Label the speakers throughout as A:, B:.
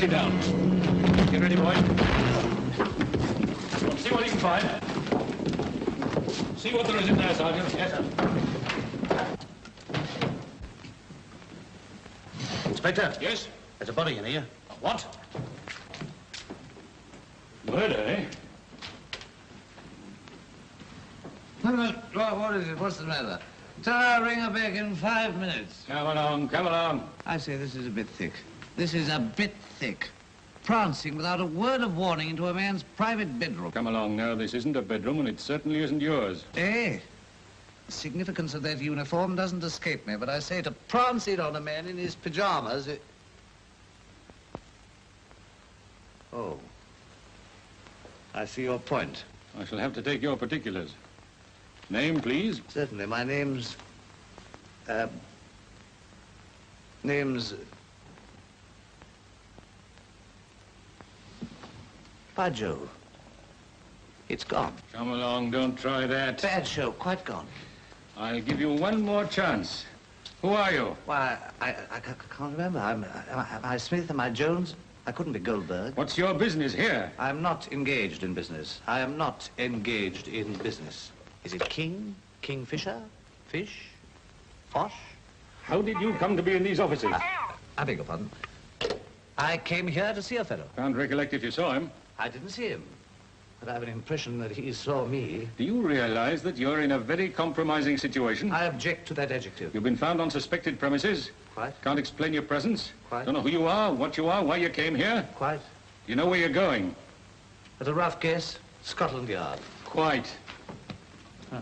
A: Sit down. Get ready, boy. See what you can find. See what there is in there, Sergeant. Yes, sir.
B: Inspector?
A: Yes?
B: There's a body in here.
A: What? Murder, eh?
C: What is it? What's the matter? Tell her I'll ring her back in 5 minutes.
A: Come along, come along.
C: I say, this is a bit thick. This is a bit thick. Prancing without a word of warning into a man's private bedroom.
A: Come along now, this isn't a bedroom and it certainly isn't yours.
C: Eh? The significance of that uniform doesn't escape me, but I say to prance in on a man in his pajamas, it... Oh. I see your point.
A: I shall have to take your particulars. Name, please?
C: Certainly. My name's... Name's... By Jove. It's gone.
A: Come along, don't try that.
C: Bad show, quite gone.
A: I'll give you one more chance. Who are you?
C: Why, I can't remember. Am I Smith? Am I Jones? I couldn't be Goldberg.
A: What's your business here?
C: I'm not engaged in business. I am not engaged in business. Is it King? Kingfisher? Fish? Fosh?
A: How did you come to be in these offices?
C: I beg your pardon. I came here to see a fellow.
A: Can't recollect if you saw him.
C: I didn't see him, but I have an impression that he saw me.
A: Do you realize that you're in a very compromising situation?
C: I object to that adjective.
A: You've been found on suspected premises.
C: Quite.
A: Can't explain your presence.
C: Quite.
A: Don't know who you are, what you are, why you came here.
C: Quite.
A: You know where you're going.
C: At a rough guess, Scotland Yard.
A: Quite.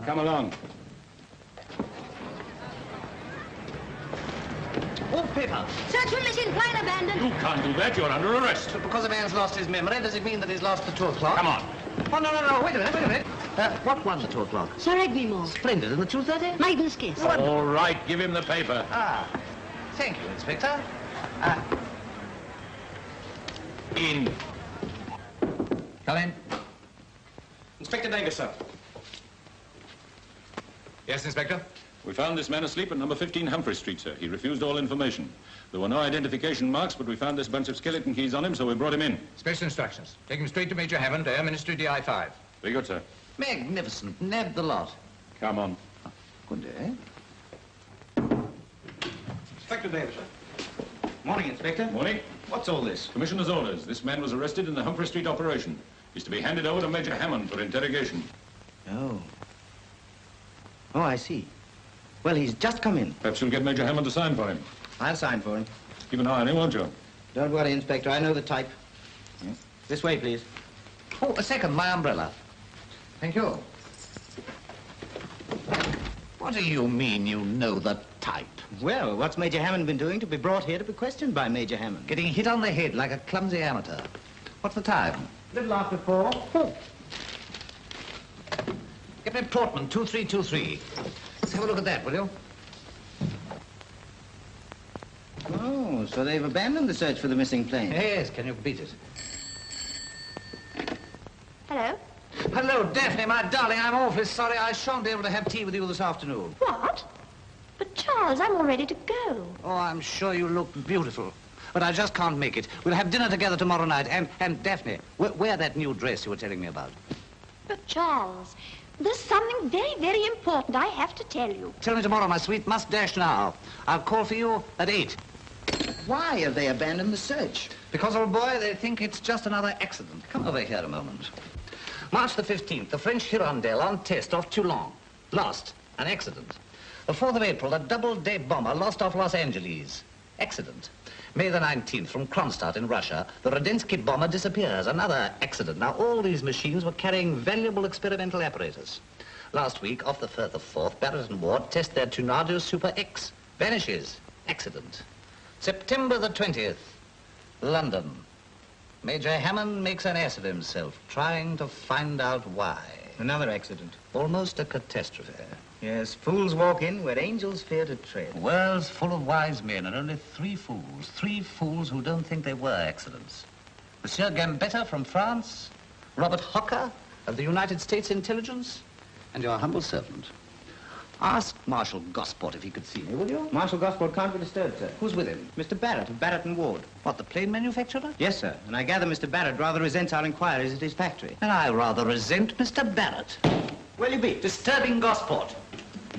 A: Come along.
C: Oh, paper.
D: Search for missing plane abandoned.
A: You can't do that. You're under arrest.
C: But because a man's lost his memory, does it mean that he's lost the 2 o'clock?
A: Come on.
C: Oh, no, wait a minute. What won the 2 o'clock?
D: Sir Egmore.
C: Splendid. And the 2:30?
D: Maiden's kiss.
A: All right, give him the paper.
C: Ah, thank you, Inspector.
A: In.
C: Come in.
E: Inspector Davis, sir. Yes, Inspector?
A: We found this man asleep at number 15 Humphrey Street, sir. He refused all information. There were no identification marks, but we found this bunch of skeleton keys on him, so we brought him in.
E: Special instructions. Take him straight to Major Hammond, Air Ministry DI 5.
A: Very good, sir.
C: Magnificent. Nabbed the lot.
A: Come on.
C: Good day.
E: Inspector Davis, sir.
F: Morning, Inspector.
A: Morning.
F: What's all this?
A: Commissioner's orders. This man was arrested in the Humphrey Street operation. He's to be handed over to Major Hammond for interrogation.
F: Oh. Oh, I see. Well, he's just come in.
A: Perhaps you'll get Major Hammond to sign for him.
F: I'll sign for him.
A: Keep an eye on him, won't you?
F: Don't worry, Inspector. I know the type. This way, please.
C: Oh, a second, my umbrella. Thank you. What do you mean you know the type?
F: Well, what's Major Hammond been doing to be brought here to be questioned by Major Hammond?
C: Getting hit on the head like a clumsy amateur. What's the time?
F: Little after 4.
C: Oh. Get me Portman, 2323. Let's have a look at that, will you?
F: Oh, so they've abandoned the search for the missing plane.
C: Yes, can you beat it?
D: Hello?
C: Hello, Daphne, my darling. I'm awfully sorry I shan't be able to have tea with you this afternoon.
D: What? But, Charles, I'm all ready to go.
C: Oh, I'm sure you look beautiful. But I just can't make it. We'll have dinner together tomorrow night. And Daphne, wear that new dress you were telling me about.
D: But, Charles, there's something very, very important I have to tell you.
C: Tell me tomorrow, my sweet. Must dash now. I'll call for you at 8.
F: Why have they abandoned the search?
C: Because, old boy, they think it's just another accident. Come over here a moment. March the 15th, the French Hirondelle on test off Toulon. Lost. An accident. The 4th of April, a double-day bomber lost off Los Angeles. Accident. May the 19th, from Kronstadt in Russia, the Rudensky bomber disappears. Another accident. Now, all these machines were carrying valuable experimental apparatus. Last week, off the Firth of 4th, Barrett and Ward test their Tornado Super X. Vanishes. Accident. September the 20th, London. Major Hammond makes an ass of himself, trying to find out why.
F: Another accident.
C: Almost a catastrophe.
F: Yes, fools walk in where angels fear to tread.
C: The world's full of wise men and only 3 fools. 3 fools who don't think they were accidents. Monsieur Gambetta from France, Robert Hocker of the United States Intelligence, and your humble servant. Ask Marshal Gosport if he could see me, will you?
F: Marshal Gosport can't be disturbed, sir.
C: Who's with him?
F: Mr. Barrett of Barrett and Ward.
C: What, the plane manufacturer?
F: Yes, sir. And I gather Mr. Barrett rather resents our inquiries at his factory.
C: And I rather resent Mr. Barrett.
F: Where'll you be?
C: Disturbing Gosport.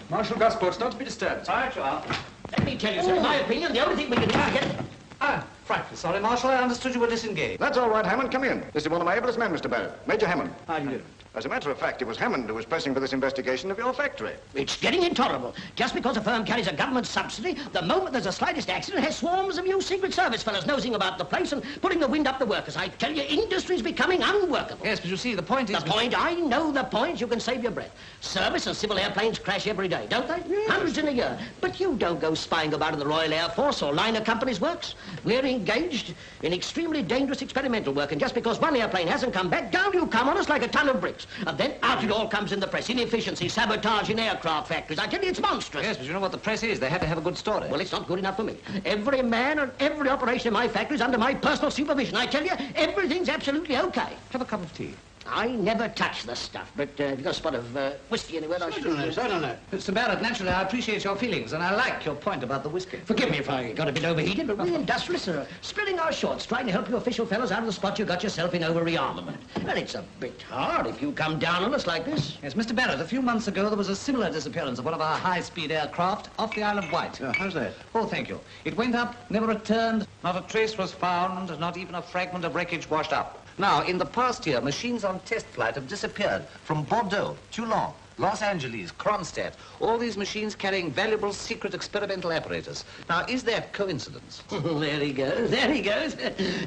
E: Marshal Gosport's not to be disturbed.
C: All right, you are. Let me tell you, sir, in my opinion, the only thing we can target... Frankly sorry, Marshal, I understood you were disengaged.
B: That's all right, Hammond. Come in. This is one of my ablest men, Mr. Barrett. Major Hammond.
F: How do you do?
B: As a matter of fact, it was Hammond who was pressing for this investigation of your factory.
G: It's getting intolerable. Just because a firm carries a government subsidy, the moment there's a slightest accident, has swarms of you Secret Service fellows nosing about the place and putting the wind up the workers. I tell you, industry's becoming unworkable.
C: Yes, but you see, the point is...
G: The point? I know the point. You can save your breath. Service and civil airplanes crash every day, don't they? Yes. Hundreds in a year. But you don't go spying about in the Royal Air Force or liner companies' works. We're engaged in extremely dangerous experimental work, and just because one airplane hasn't come back, down you come on us like a ton of bricks. And then out it all comes in the press. Inefficiency, sabotage in aircraft factories. I tell you, it's monstrous.
C: Yes, but you know what the press is. They have to have a good story.
G: Well, it's not good enough for me. Every man and every operation in my factory is under my personal supervision. I tell you, everything's absolutely okay.
C: Have a cup of tea.
G: I never touch the stuff, but have you got a spot of whiskey anywhere? I don't know.
C: Mr. Barrett, naturally, I appreciate your feelings, and I like your point about the whiskey.
G: Forgive me if I got a bit overheated, but we industrialists are splitting our shorts, trying to help you official fellows out of the spot you got yourself in over rearmament. And it's a bit hard if you come down on us like this.
C: Yes, Mr. Barrett, a few months ago, there was a similar disappearance of one of our high-speed aircraft off the Isle of Wight.
F: How's that?
C: Oh, thank you. It went up, never returned, not a trace was found, not even a fragment of wreckage washed up. Now, in the past year, machines on test flight have disappeared from Bordeaux, Toulon, Los Angeles, Kronstadt, all these machines carrying valuable secret experimental apparatus. Now, is that coincidence?
G: There he goes, there he goes.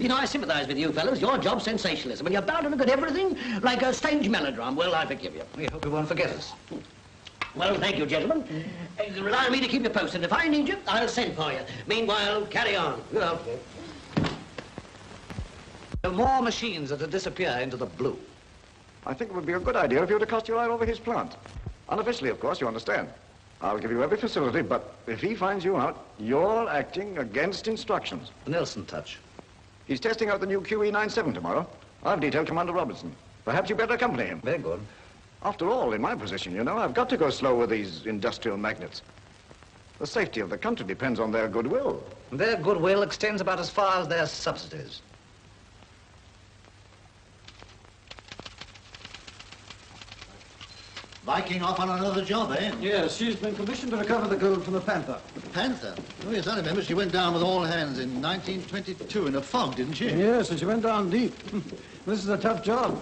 G: You know, I sympathize with you fellows. Your job's sensationalism, and you're bound to look at everything like a stage melodrama. Well, I forgive you.
C: We hope you won't forget us.
G: Well, thank you, gentlemen. Rely on me to keep you posted. If I need you, I'll send for you. Meanwhile, carry on. Good afternoon.
C: There are more machines that have disappeared into the blue.
B: I think it would be a good idea if you were to cast your eye over his plant. Unofficially, of course, you understand. I'll give you every facility, but if he finds you out, you're acting against instructions.
C: The Nelson touch.
B: He's testing out the new QE-97 tomorrow. I've detailed Commander Robertson. Perhaps you better accompany him.
C: Very good.
B: After all, in my position, you know, I've got to go slow with these industrial magnates. The safety of the country depends on their goodwill.
C: Their goodwill extends about as far as their subsidies.
H: Viking off on another job, eh?
I: Yes, she's been commissioned to recover the gold from the Panther.
H: The Panther? Oh, yes, I remember. She went down with all hands in 1922 in a fog, didn't she?
I: Yes, and she went down deep. This is a tough job.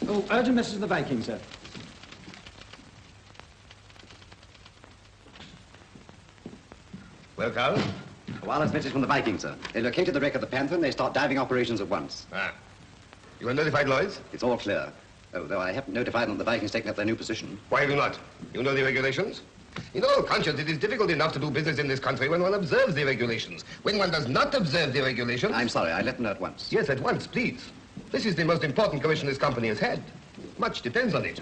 I: Oh, urgent message to the Viking, sir.
J: Well, Carl?
K: A wireless message from the Viking, sir. They located the wreck of the Panther and they start diving operations at once.
J: Ah. You have notified Lloyds?
K: It's all clear. Oh, though I haven't notified them the Vikings taking up their new position.
J: Why have you not? You know the regulations? In all conscience, it is difficult enough to do business in this country when one observes the regulations. When one does not observe the regulations...
K: I'm sorry, I let them know at once.
J: Yes, at once, please. This is the most important commission this company has had. Much depends on it.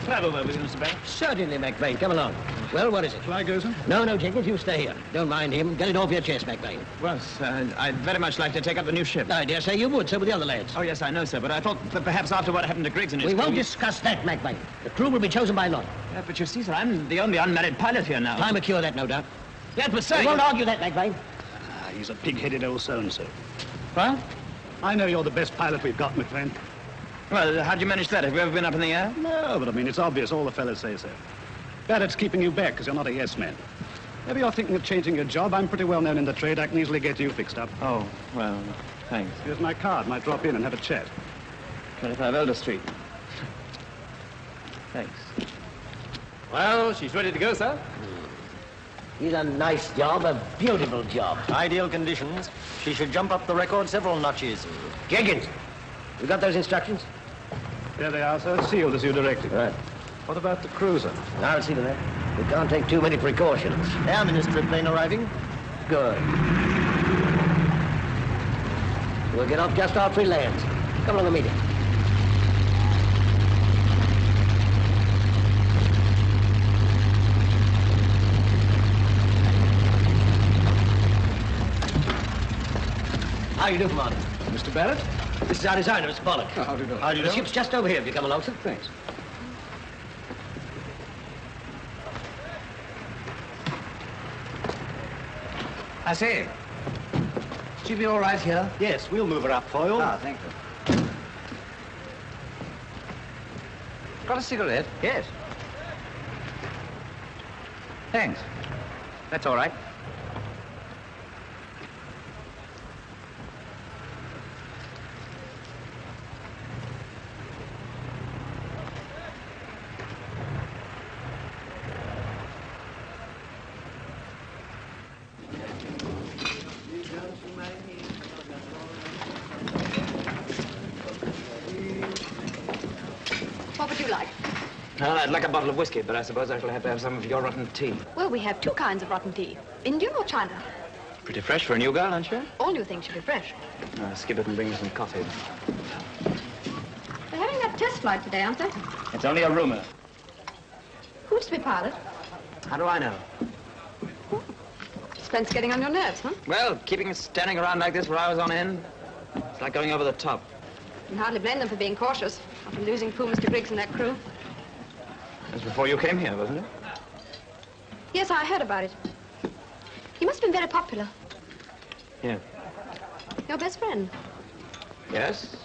L: Travel over with you, Mr. Banks.
G: Certainly, McVeigh. Come along. Well, what is it?
I: Shall I go, sir?
G: No, Jenkins, you stay here. Don't mind him. Get it off your chest, McVeigh.
L: Well, sir, I'd very much like to take up the new ship.
G: I dare say you would, so with the other lads.
L: Oh, yes, I know, sir, but I thought that perhaps after what happened to Griggs and his
G: We won't
L: crew...
G: discuss that, McVeigh. The crew will be chosen by lot.
L: Yeah, but you see, sir, I'm the only unmarried pilot here now.
G: Time to cure that, no doubt.
L: Yes, but sir...
G: We won't argue that, McVeigh.
I: He's a pig-headed old so-and-so.
L: What?
I: I know you're the best pilot we've got, my friend.
L: Well, how'd you manage that? Have you ever been up in the air?
I: No, but I mean, it's obvious. All the fellas say so. Barrett's keeping you back because you're not a yes-man. Maybe you're thinking of changing your job. I'm pretty well known in the trade. I can easily get you fixed up.
L: Oh, well, thanks.
I: Here's my card. Might drop in and have a chat.
L: 25 Elder Street. Thanks.
M: Well, she's ready to go, sir.
G: He's a nice job, a beautiful job.
M: Ideal conditions. She should jump up the record several notches.
G: Jenkins, you got those instructions?
I: There they are, sir. Sealed as you directed.
G: Right.
I: What about the cruiser?
G: I'll see to that. We can't take too many precautions.
M: Air Ministry plane arriving.
G: Good. We'll get off just after he lands. Come along and meet him. How do you do, Commander?
I: Mr. Barrett?
G: This is our designer, Mr. Pollock.
I: Oh, how do you do?
G: How do you do? The ship's just over here if you come along, sir.
I: Thanks.
C: I say, she'll be all right here?
F: Yes, we'll move her up for you.
C: Ah, thank you. Got a cigarette?
F: Yes.
C: Thanks. That's all right.
N: What would you like?
L: I'd like a bottle of whiskey, but I suppose I shall have to have some of your rotten tea.
N: Well, we have two kinds of rotten tea. Indian or China?
L: Pretty fresh for a new girl, aren't you?
N: All new things should be fresh.
L: Skip it and bring me some coffee.
N: They're having that test flight today, aren't they?
L: It's only a rumor.
N: Who's to be pilot?
L: How do I know?
N: Spence getting on your nerves, huh?
L: Well, keeping us standing around like this for hours on end, it's like going over the top.
N: You can hardly blame them for being cautious after losing poor Mr. Griggs and that crew.
L: That was before you came here, wasn't it?
N: Yes, I heard about it. He must have been very popular.
L: Yeah.
N: Your best friend.
L: Yes?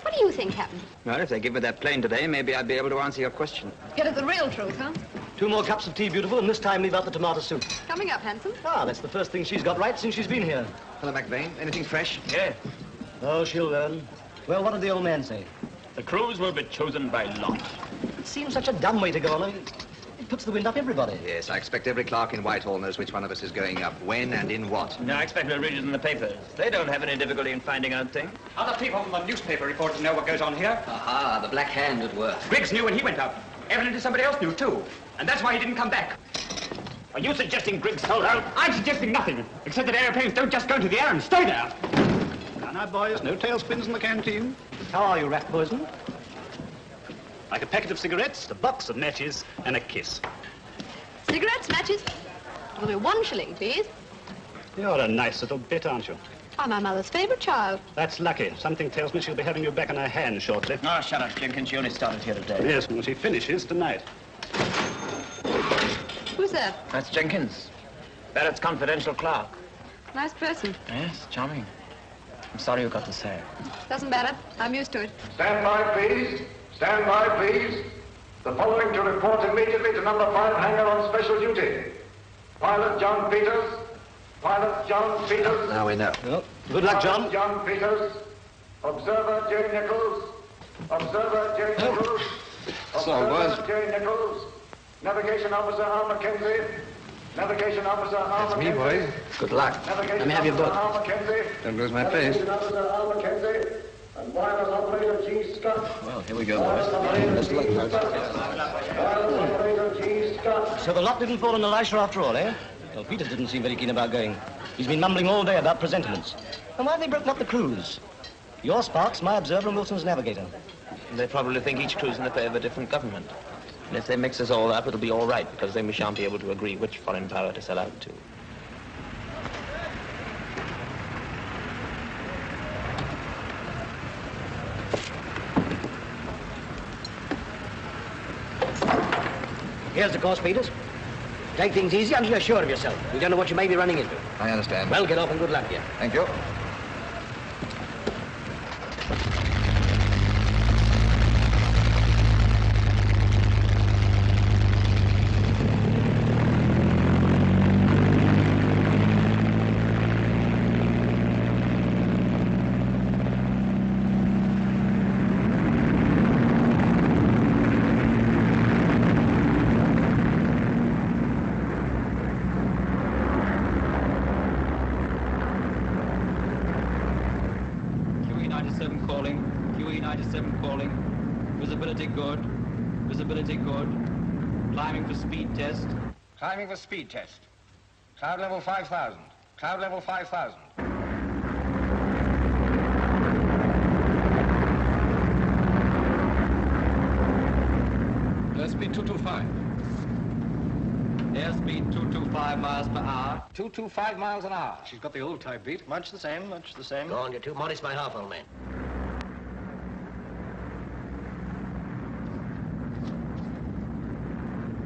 N: What do you think happened?
L: Well, if they give me that plane today, maybe I'd be able to answer your question.
N: Get at the real truth, huh?
G: 2 more cups of tea, beautiful, and this time leave out the tomato soup.
N: Coming up, handsome.
G: Ah, that's the first thing she's got right since she's been here.
K: Hello, McVeigh. Anything fresh?
L: Yeah.
G: Oh, she'll learn. Well, what did the old man say?
L: The crews will be chosen by lot.
G: It seems such a dumb way to go on. It puts the wind up everybody.
K: Yes, I expect every clerk in Whitehall knows which one of us is going up, when and in what.
L: No, I expect we'll read it in the papers. They don't have any difficulty in finding out things.
E: Other people from the newspaper reporters know what goes on here.
C: Aha, the black hand at work.
E: Griggs knew when he went up. Evidently somebody else knew, too. And that's why he didn't come back.
L: Are you suggesting Griggs sold out?
E: I'm suggesting nothing, except that airplanes don't just go into the air and stay there.
I: Now, boys, no tailspins in the canteen.
G: How are you, rat poison?
I: Like a packet of cigarettes, a box of matches, and a kiss.
N: Cigarettes, matches? It'll be 1 shilling, please.
I: You're a nice little bit, aren't you?
N: I'm my mother's favorite child.
I: That's lucky. Something tells me she'll be having you back in her hand shortly.
L: Oh, shut up, Jenkins. She only started here today.
I: Yes, well, she finishes tonight.
N: Who's that?
L: That's Jenkins. Barrett's confidential clerk.
N: Nice person.
L: Yes, charming. I'm sorry you got to say.
N: Doesn't matter. I'm used to it.
B: Stand by, please. Stand by, please. The following to report immediately to number 5 hangar on special duty. Pilot John Peters. Pilot John Peters.
K: Now we know.
G: Well, good luck, John.
B: Pilot John Peters. Observer J. Nichols. Observer J. Nichols.
K: So, boys.
B: Observer J. Nichols. Navigation Officer R. Mackenzie. Navigation Officer R.
K: That's me,
B: Mackenzie.
K: boys. Good luck.
B: Navigation
G: Let me have your book.
B: Officer R. Mackenzie.
K: Don't lose my place.
B: Navigation Officer R. Mackenzie. And wireless operator G. Scott.
K: Well, here we go, boys.
B: Best luck, wireless operator G. Scott.
G: So the lot didn't fall on Elisha after all, eh? Well, Peters didn't seem very keen about going. He's been mumbling all day about presentiments. And why have they broken up the crews? Your Sparks, my observer, and Wilson's navigator.
L: They probably think each crew's in the pay of a different government. And if they mix us all up, it'll be all right, because then we shan't be able to agree which foreign power to sell out to.
G: Here's the course, Peters. Take things easy until you're sure of yourself. You don't know what you may be running into.
K: I understand.
G: Well, get off and good luck to you.
K: Thank you.
J: Climbing for speed test. Cloud level 5,000. Cloud level 5,000.
A: Speed 225.
C: Airspeed 225 miles per hour. 225 miles an hour.
I: She's got the old type beat.
M: Much the same, much the same.
G: Go on, you're too modest by half, old man.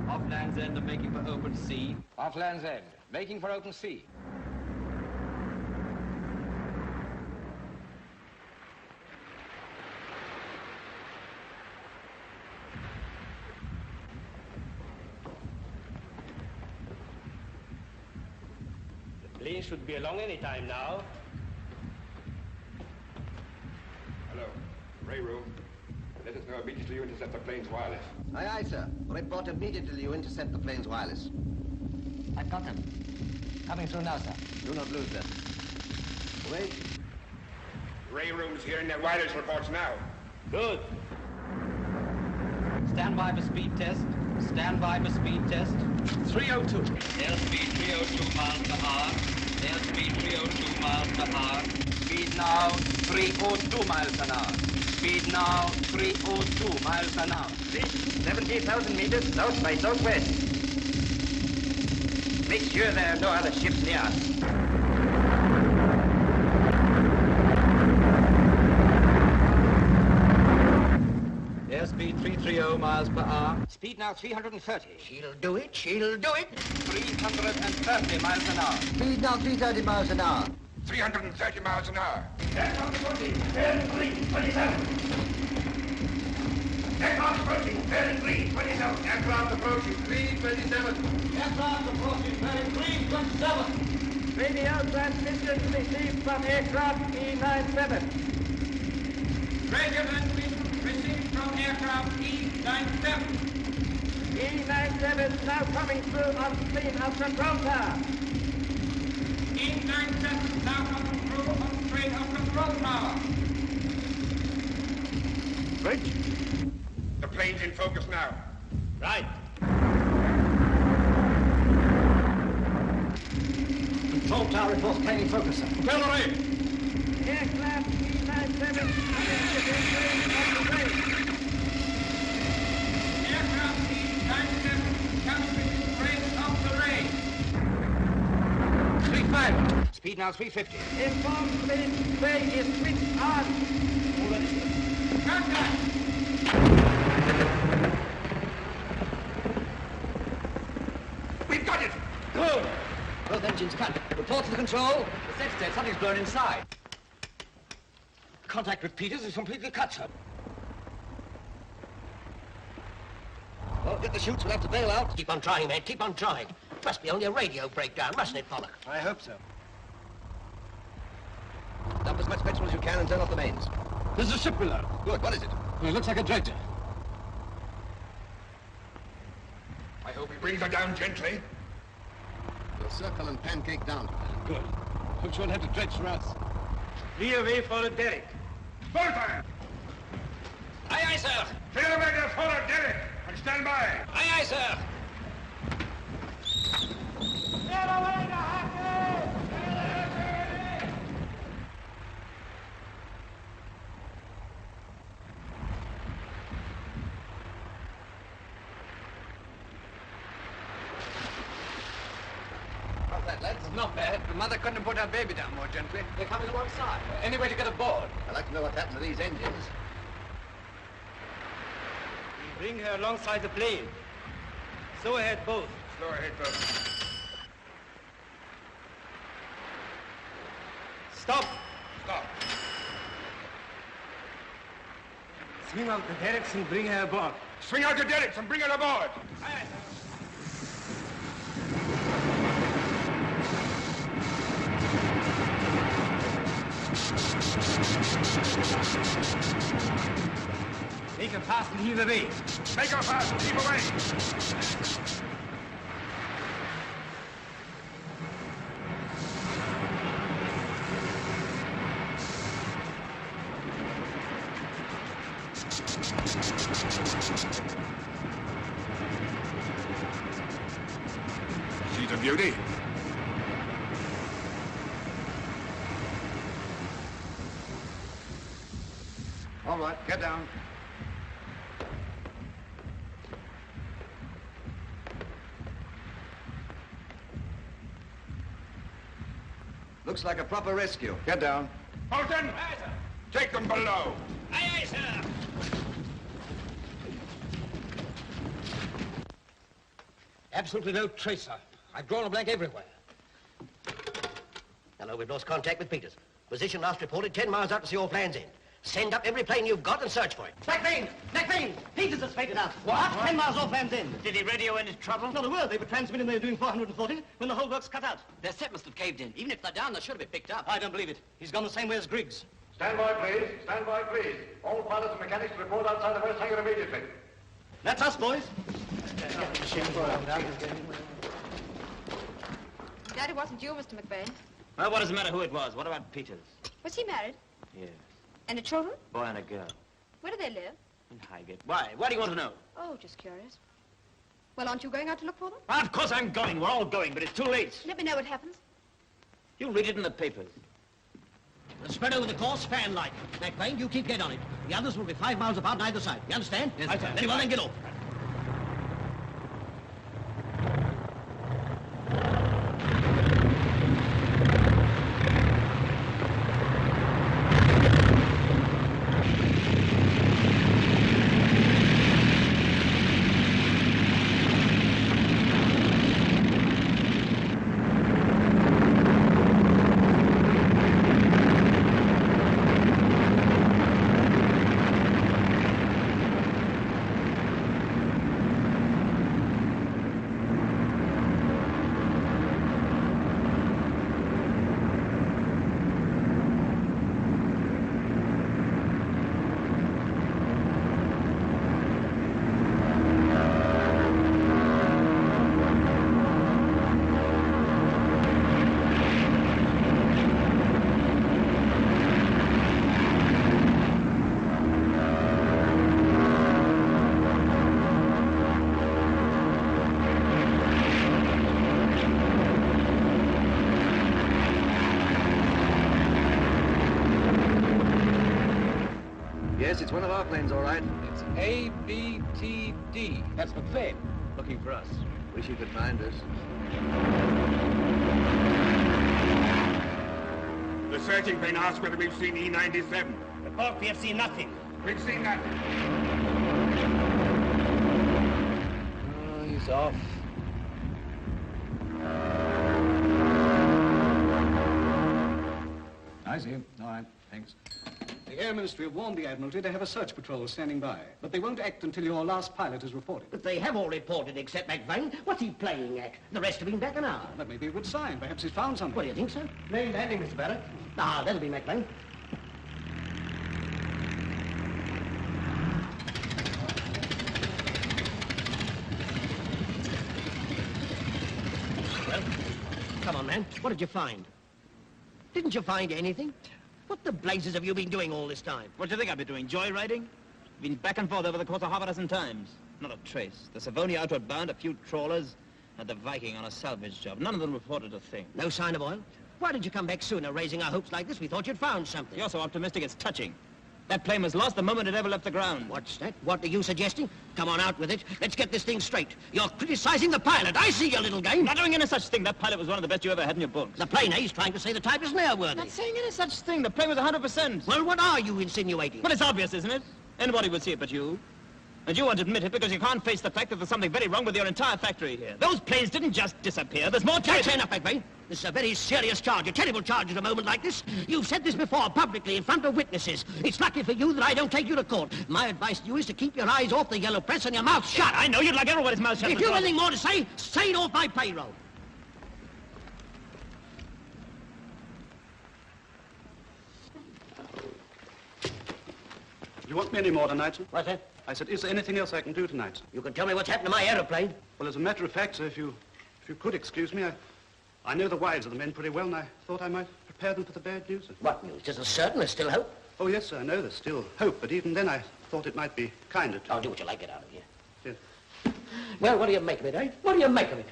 C: Off Land's End and making for open sea. Off Land's End, making for open sea.
O: The plane should be along any time now.
J: Hello. Ray room. Let us know immediately you intercept the plane's wireless.
K: Aye, aye, sir. Report immediately you intercept the plane's wireless.
C: I've got them. Coming through now, sir.
K: Do not lose them. Wait.
J: Ray room's hearing their wireless reports now.
O: Good.
C: Stand by for speed test. Stand by for speed test.
O: 302.
C: Airspeed 302 miles per hour. Airspeed 302 miles per hour.
O: Speed now 302 miles an hour. Speed now 302 miles an hour.
F: 70,000 meters south by southwest. Make sure there are no other ships near us.
C: Airspeed 330 miles per hour.
O: Speed now 330.
G: She'll do it, she'll do it.
O: 330 miles an hour.
G: Speed now 330 miles an hour.
J: 330 miles an hour.
O: Aircraft approaching, bearing 327. Aircraft approaching, bearing 327.
J: Aircraft approaching 327.
O: Aircraft approaching, bearing 327.
F: Radio transmission received from aircraft E97.
O: Radio transmission received from aircraft E97.
F: E97 now coming through on scene of control tower.
O: E97 now coming through on screen of control tower.
J: Bridge. The plane's in focus now.
O: Right.
C: Control tower reports plane in focus, sir.
J: Valerie!
F: Aircraft E97 coming within range of the range.
O: Aircraft E97 comes within range of the range.
C: 35. Speed now 350.
F: Inform please, say is switched on.
C: Already.
O: Contact.
J: We've got it!
C: Good. Both engines cut. Report to the control. The set state, something's blown inside. Contact with Peters is completely cut, sir.
G: Well, get the chutes, we'll have to bail out. Keep on trying, mate, keep on trying. Must be only a radio breakdown, mustn't it, Pollock?
I: I hope so.
K: Dump as much petrol as you can and turn off the mains.
I: There's a ship below.
K: Good, what is it?
I: It looks like a dredger.
J: I hope he brings her down gently.
K: We'll circle and pancake down.
I: Good. Hope she won't have to dredge for us.
F: Clear way for the derrick.
J: Bullfire!
O: Aye, aye, sir.
J: Clear the way to forward derrick and stand by.
O: Aye, aye, sir.
K: How's that, lads?
E: Not bad, but Mother couldn't have put her baby down more gently.
C: They're coming alongside.
E: Any way to get aboard?
K: I'd like to know what happened to these engines.
F: Bring her alongside the plane. Slow ahead both.
J: Slow ahead, both.
F: Stop.
J: Stop.
F: Swing out the derricks and bring her aboard.
J: Swing out the derricks and bring her aboard.
F: Aye, Make her fast and heave away.
J: Make her fast and heave away. She's a beauty.
K: All right, get down.
P: Looks like a proper rescue.
B: Get down.
O: Bolton! Take them below.
C: Aye, aye, sir. Absolutely no trace, sir. I've drawn a blank everywhere. Hello, we've lost contact with Peters. Position last reported 10 miles out to see all plans end. Send up every plane you've got and search for it.
F: McVeigh! McVeigh! Peters has faded out. What? 10 miles off Land's End.
M: Did he radio any trouble?
F: Not a word. They were transmitting they were doing 440 when the whole work's cut out.
M: Their set must have caved in. Even if they're down, they should have been picked up.
F: I don't believe it. He's gone the same way as Griggs.
B: Stand by, please. Stand by, please. All pilots and mechanics to report outside the first hangar immediately.
F: That's us, boys.
N: Daddy wasn't you, Mr. McVeigh.
L: Well, what does it matter who it was? What about Peters?
N: Was he married?
L: Yes.
N: Any children?
L: Boy and a girl.
N: Where do they live?
L: In Highgate. Why? Why do you want to know?
N: Oh, just curious. Well, aren't you going out to look for them?
L: Of course I'm going. We're all going, but it's too late.
N: Let me know what happens.
L: You'll read it in the papers.
G: We'll spread over the course, fan-like. McVeigh, you keep dead on it. The others will be 5 miles apart on either side. You understand?
L: Yes, sir.
G: Very well, then get off.
P: Yes, it's one of our planes, all right.
E: It's ABTD. That's McVeigh looking for us.
P: Wish you could find us.
O: The searching plane asked whether we've seen E-97.
M: Report we have seen nothing.
O: We've seen nothing.
E: Oh, he's off. I see him. All right, thanks.
I: The Air Ministry have warned the Admiralty to have a search patrol standing by, but they won't act until your last pilot is reported.
G: But they have all reported except McVeigh. What's he playing at? The rest have been back an hour.
I: That may be a good sign. Perhaps he's found something.
G: What do you think, sir? Named landing, Mr. Barrett. Ah, that'll be McVeigh. Well, come on, man. What did you find? Didn't you find anything? What the blazes have you been doing all this time?
L: What do you think I've been doing? Joyriding? Been back and forth over the course of half a dozen times. Not a trace. The Savonia outward bound, a few trawlers, and the Viking on a salvage job. None of them reported a thing.
G: No sign of oil? Why did you come back sooner, raising our hopes like this? We thought you'd found something.
L: You're so optimistic it's touching. That plane was lost the moment it ever left the ground.
G: What's that? What are you suggesting? Come on out with it. Let's get this thing straight. You're criticizing the pilot. I see your little game.
L: Not doing any such thing. That pilot was one of the best you ever had in your books.
G: The plane, he's trying to say the type isn't airworthy.
L: Not saying any such thing. The plane was 100%.
G: Well, what are you insinuating?
L: Well, it's obvious, isn't it? Anybody would see it but you. And you won't admit it because you can't face the fact that there's something very wrong with your entire factory here. Those planes didn't just disappear. There's more to it.
G: That's enough, McVeigh. This is a very serious charge, a terrible charge at a moment like this. You've said this before, publicly, in front of witnesses. It's lucky for you that I don't take you to court. My advice to you is to keep your eyes off the yellow press and your mouth shut.
L: I know you'd like everybody's mouth shut.
G: If you've anything more to say it off my payroll.
I: You want me any more tonight, sir?
G: What's that?
I: I said, is there anything else I can do tonight, sir?
G: You can tell me what's happened to my aeroplane.
I: Well, as a matter of fact, sir, if you could excuse me, I know the wives of the men pretty well, and I thought I might prepare them for the bad news, sir.
G: What news? Isn't certain there's still hope?
I: Oh, yes, sir, I know there's still hope, but even then I thought it might be kinder to...
G: I'll do what you like, get out of here.
I: Yes.
G: Well, what do you make of it, eh? What do you make of it?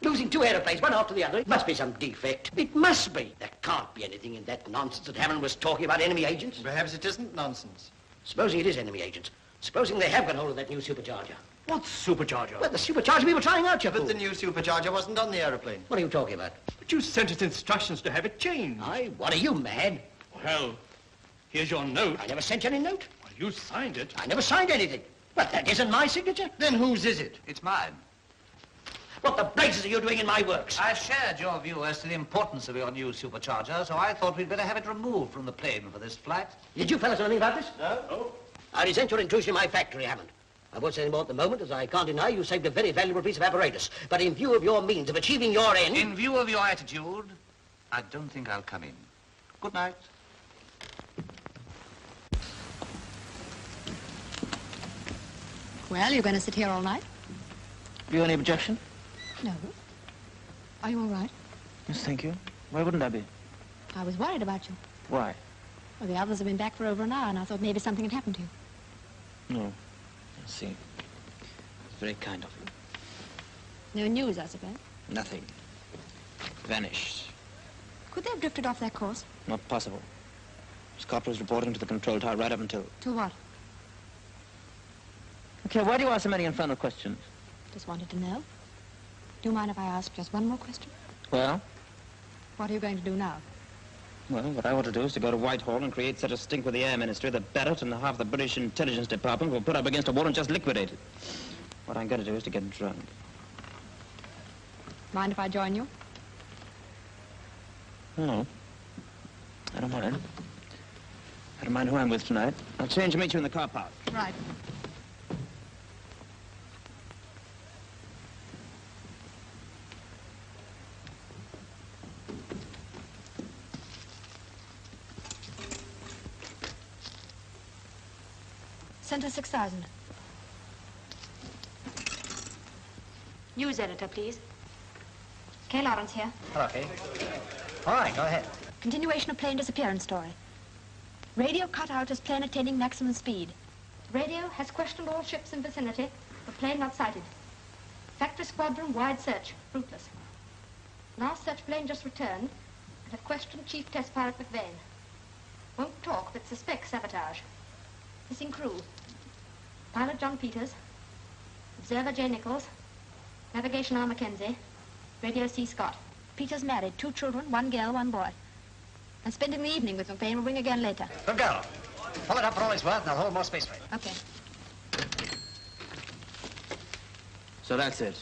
G: Losing two aeroplanes, one after the other. It must be some defect. It must be. There can't be anything in that nonsense that Hammond was talking about enemy agents.
P: Perhaps it isn't nonsense.
G: Supposing it is enemy agents. Supposing they have got hold of that new supercharger.
M: What supercharger?
G: Well, the supercharger we were trying out, you
M: But
G: fool.
M: the new supercharger wasn't on the aeroplane.
G: What are you talking about?
M: But you sent us instructions to have it changed.
G: What are you, mad?
M: Well, here's your note.
G: I never sent you any note.
M: Well, you signed it.
G: I never signed anything. But that isn't my signature.
M: Then whose is it?
C: It's mine.
G: What the blazes are you doing in my works?
C: I shared your view as to the importance of your new supercharger, so I thought we'd better have it removed from the plane for this flight.
G: Did you fellas know anything about this?
M: No.
G: I resent your intrusion in my factory, I haven't. I won't say any more at the moment, as I can't deny you saved a very valuable piece of apparatus. But in view of your means of achieving your end...
C: In view of your attitude, I don't think I'll come in. Good night.
N: Well, you're going to sit here all night?
L: Have you any objection?
N: No. Are you all right?
L: Yes, thank you. Why wouldn't I be?
N: I was worried about you.
L: Why?
N: Well, the others have been back for over an hour, and I thought maybe something had happened to you.
L: No. I see. It's very kind of you.
N: No news, I suppose.
L: Nothing. Vanished.
N: Could they have drifted off their course?
L: Not possible. Scott was reporting to the control tower right up until...
N: To what?
L: Okay, why do you ask so many infernal questions?
N: Just wanted to know. Do you mind if I ask just one more question?
L: Well?
N: What are you going to do now?
L: Well, what I want to do is to go to Whitehall and create such a stink with the Air Ministry that Barrett and half the British Intelligence Department will put up against a wall and just liquidate it. What I'm going to do is to get drunk.
N: Mind if I join you?
L: No. I don't mind. I don't mind who I'm with tonight. I'll change and meet you in the car park.
N: Right. Center 6000. News editor, please. Kay Laurence here.
C: Hello, Kay. All right, go ahead.
N: Continuation of plane disappearance story. Radio cut out as plane attaining maximum speed. Radio has questioned all ships in vicinity, but plane not sighted. Factory squadron wide search, fruitless. Last search plane just returned and have questioned Chief Test Pilot McVane. Won't talk, but suspects sabotage. Missing crew. Pilot John Peters. Observer J. Nichols. Navigation R. Mackenzie. Radio C. Scott. Peters married, 2 children, 1 girl, 1 boy. And spending the evening with McVane. Will ring again later.
C: Good girl. Pull it up for all it's worth, and I'll hold more space for you.
N: Okay.
L: So that's it.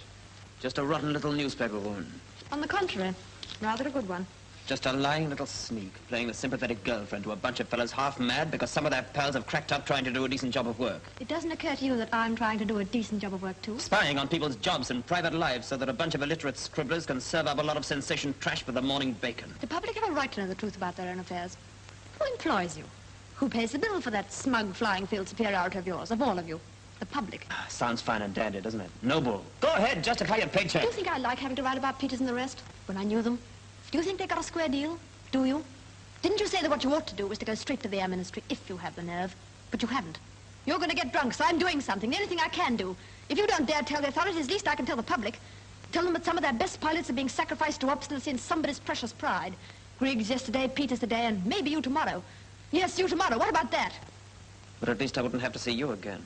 L: Just a rotten little newspaper woman.
N: On the contrary, rather a good one.
L: Just a lying little sneak, playing the sympathetic girlfriend to a bunch of fellas half mad because some of their pals have cracked up trying to do a decent job of work.
N: It doesn't occur to you that I'm trying to do a decent job of work, too?
L: Spying on people's jobs and private lives so that a bunch of illiterate scribblers can serve up a lot of sensation trash for the morning bacon.
N: The public have a right to know the truth about their own affairs. Who employs you? Who pays the bill for that smug flying field superiority of yours, of all of you? The public.
L: Sounds fine and dandy, doesn't it? Noble. Go ahead, justify your paycheck.
N: Do you think I like having to write about Peters and the rest when I knew them? Do you think they got a square deal? Do you? Didn't you say that what you ought to do was to go straight to the Air Ministry if you have the nerve? But you haven't. You're going to get drunk, so I'm doing something, anything I can do. If you don't dare tell the authorities, at least I can tell the public. Tell them that some of their best pilots are being sacrificed to obstinacy and somebody's precious pride. Griggs yesterday, Peters today, and maybe you tomorrow. Yes, you tomorrow. What about that?
L: But at least I wouldn't have to see you again.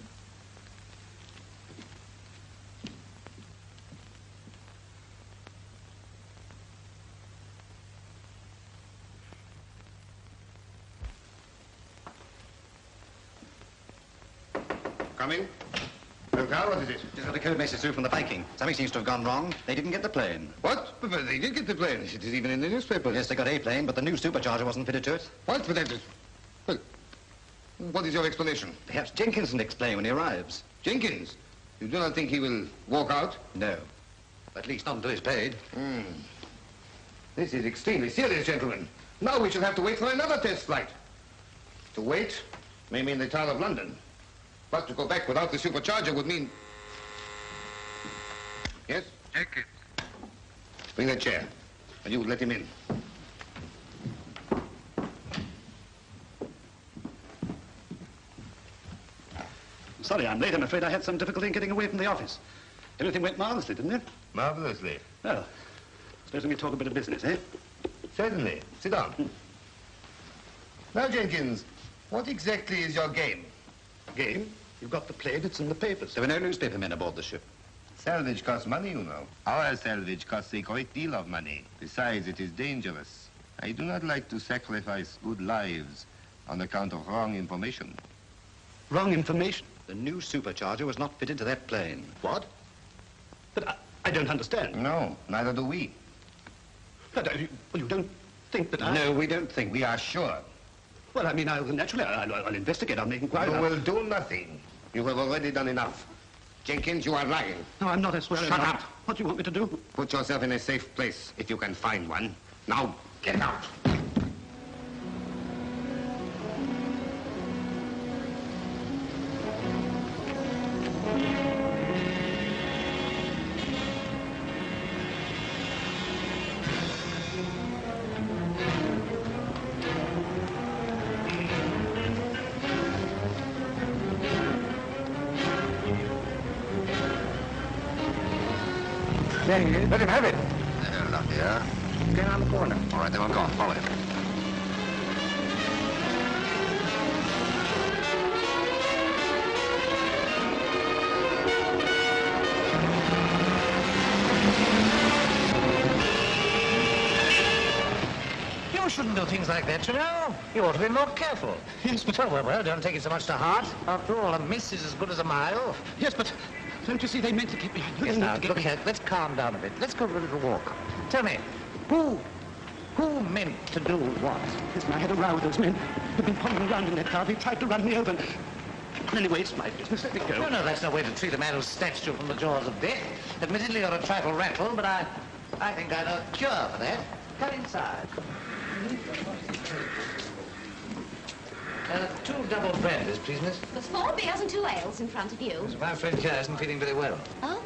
J: Come in. Well, Carl, what is it?
K: Just got a code message through from the Viking. Something seems to have gone wrong. They didn't get the plane.
J: What? But they did get the plane. It is even in the newspaper.
K: Yes, they got a plane, but the new supercharger wasn't fitted to it.
J: What? But that is... Well, what is your explanation?
K: Perhaps Jenkins can explain when he arrives.
J: Jenkins? You do not think he will walk out?
K: No. At least not until he's paid.
J: This is extremely serious, gentlemen. Now we shall have to wait for another test flight. To wait may mean the Tower of London. But to go back without the supercharger would mean... Yes?
P: Jenkins.
J: Bring that chair, and you let him in.
I: Sorry, I'm late. I'm afraid I had some difficulty in getting away from the office. Everything went marvelously, didn't it?
J: Marvelously.
I: Well, supposing we talk a bit of business, eh?
J: Certainly. Sit down. Now, Jenkins, what exactly is your game? Game?
I: You've got the plane, it's in the papers.
K: There were no newspaper men aboard the ship.
J: Salvage costs money, you know. Our salvage costs a great deal of money. Besides, it is dangerous. I do not like to sacrifice good lives on account of wrong information.
I: Wrong information?
K: The new supercharger was not fitted to that plane.
I: What? But I don't understand.
J: No, neither do we.
I: But well, you don't think that I...
J: No, we don't think. We are sure.
I: Well, I mean, naturally, I'll investigate. I'll make inquiries.
J: You will do nothing. You have already done enough. Jenkins, you are lying.
I: No, I'm not, I swear.
J: Shut up.
I: What do you want me to do?
J: Put yourself in a safe place, if you can find one. Now, get out.
B: There he is. Let him have it.
K: Look here.
B: Get around the corner.
K: All right, then I'm gone. Follow him.
C: You shouldn't do things like that, you know. You ought to be more careful.
I: Yes, but...
C: Well, don't take it so much to heart. After all, a miss is as good as a mile.
I: Yes, but... Don't you see, they meant to get me...
C: Yes, now, look here, let's calm down a bit. Let's go for a little walk. Tell me, who meant to do what?
I: Listen, I had a row with those men. They've been pulling around in their car. They tried to run me over. Anyway, it's my business. Let me go.
C: No, that's no way to treat a man who's snatched you from the jaws of death. Admittedly, you're a trifle rattled, but I think I know a cure for that. Come inside. 2 double brandies, please, miss.
D: There's 4 beers and 2 ales in front of you.
C: My friend here isn't feeling very well.
D: Oh?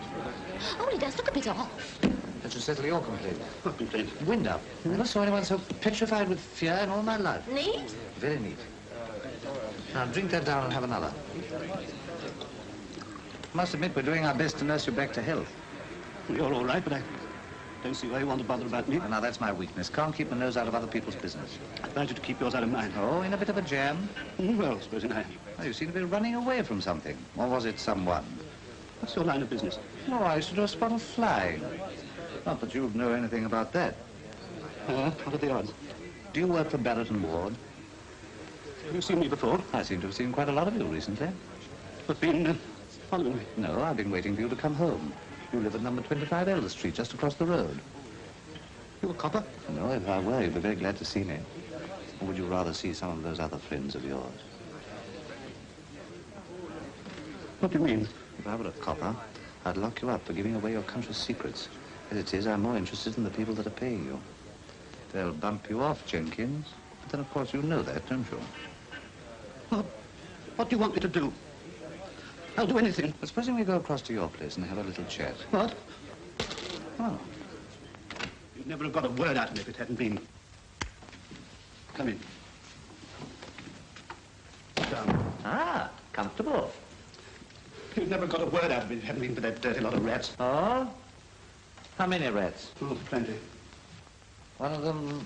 D: Oh, he does look a bit off.
C: That should settle your complaint.
I: What complaint?
C: Wind up. I never saw anyone so petrified with fear in all my life.
D: Neat?
C: Very neat. Now, drink that down and have another. Must admit, we're doing our best to nurse you back to health.
I: You're all right, but I don't see why you want to bother about me.
C: Now, that's my weakness. Can't keep my nose out of other people's business.
I: I advise you to keep yours out of mine.
C: Oh, in a bit of a jam?
I: Well, supposing I...
C: Oh, you seem to be running away from something. Or was it someone?
I: What's your line of business?
C: Oh, I used to do a spot of flying. Not that you'd know anything about that.
I: What are the odds?
C: Do you work for Barrett and Ward?
I: Have you seen me before?
C: I seem to have seen quite a lot of you recently.
I: You've been following me?
C: No, I've been waiting for you to come home. You live at number 25 Elder Street, just across the road.
I: You a copper?
C: No, if I were, you'd be very glad to see me. Or would you rather see some of those other friends of yours?
I: What do you mean?
C: If I were a copper, I'd lock you up for giving away your country's secrets. As it is, I'm more interested in the people that are paying you. They'll bump you off, Jenkins. But then, of course, you know that, don't you?
I: Well, what do you want me to do? I'll do anything.
C: But supposing we go across to your place and have a little chat.
I: What?
C: Oh.
I: You'd never have got a word out of me if it hadn't been. Come in. Sit down.
C: Ah, comfortable.
I: You'd never got a word out of me if it hadn't been for that dirty lot of rats.
C: Oh? How many rats?
I: Oh, plenty.
C: One of them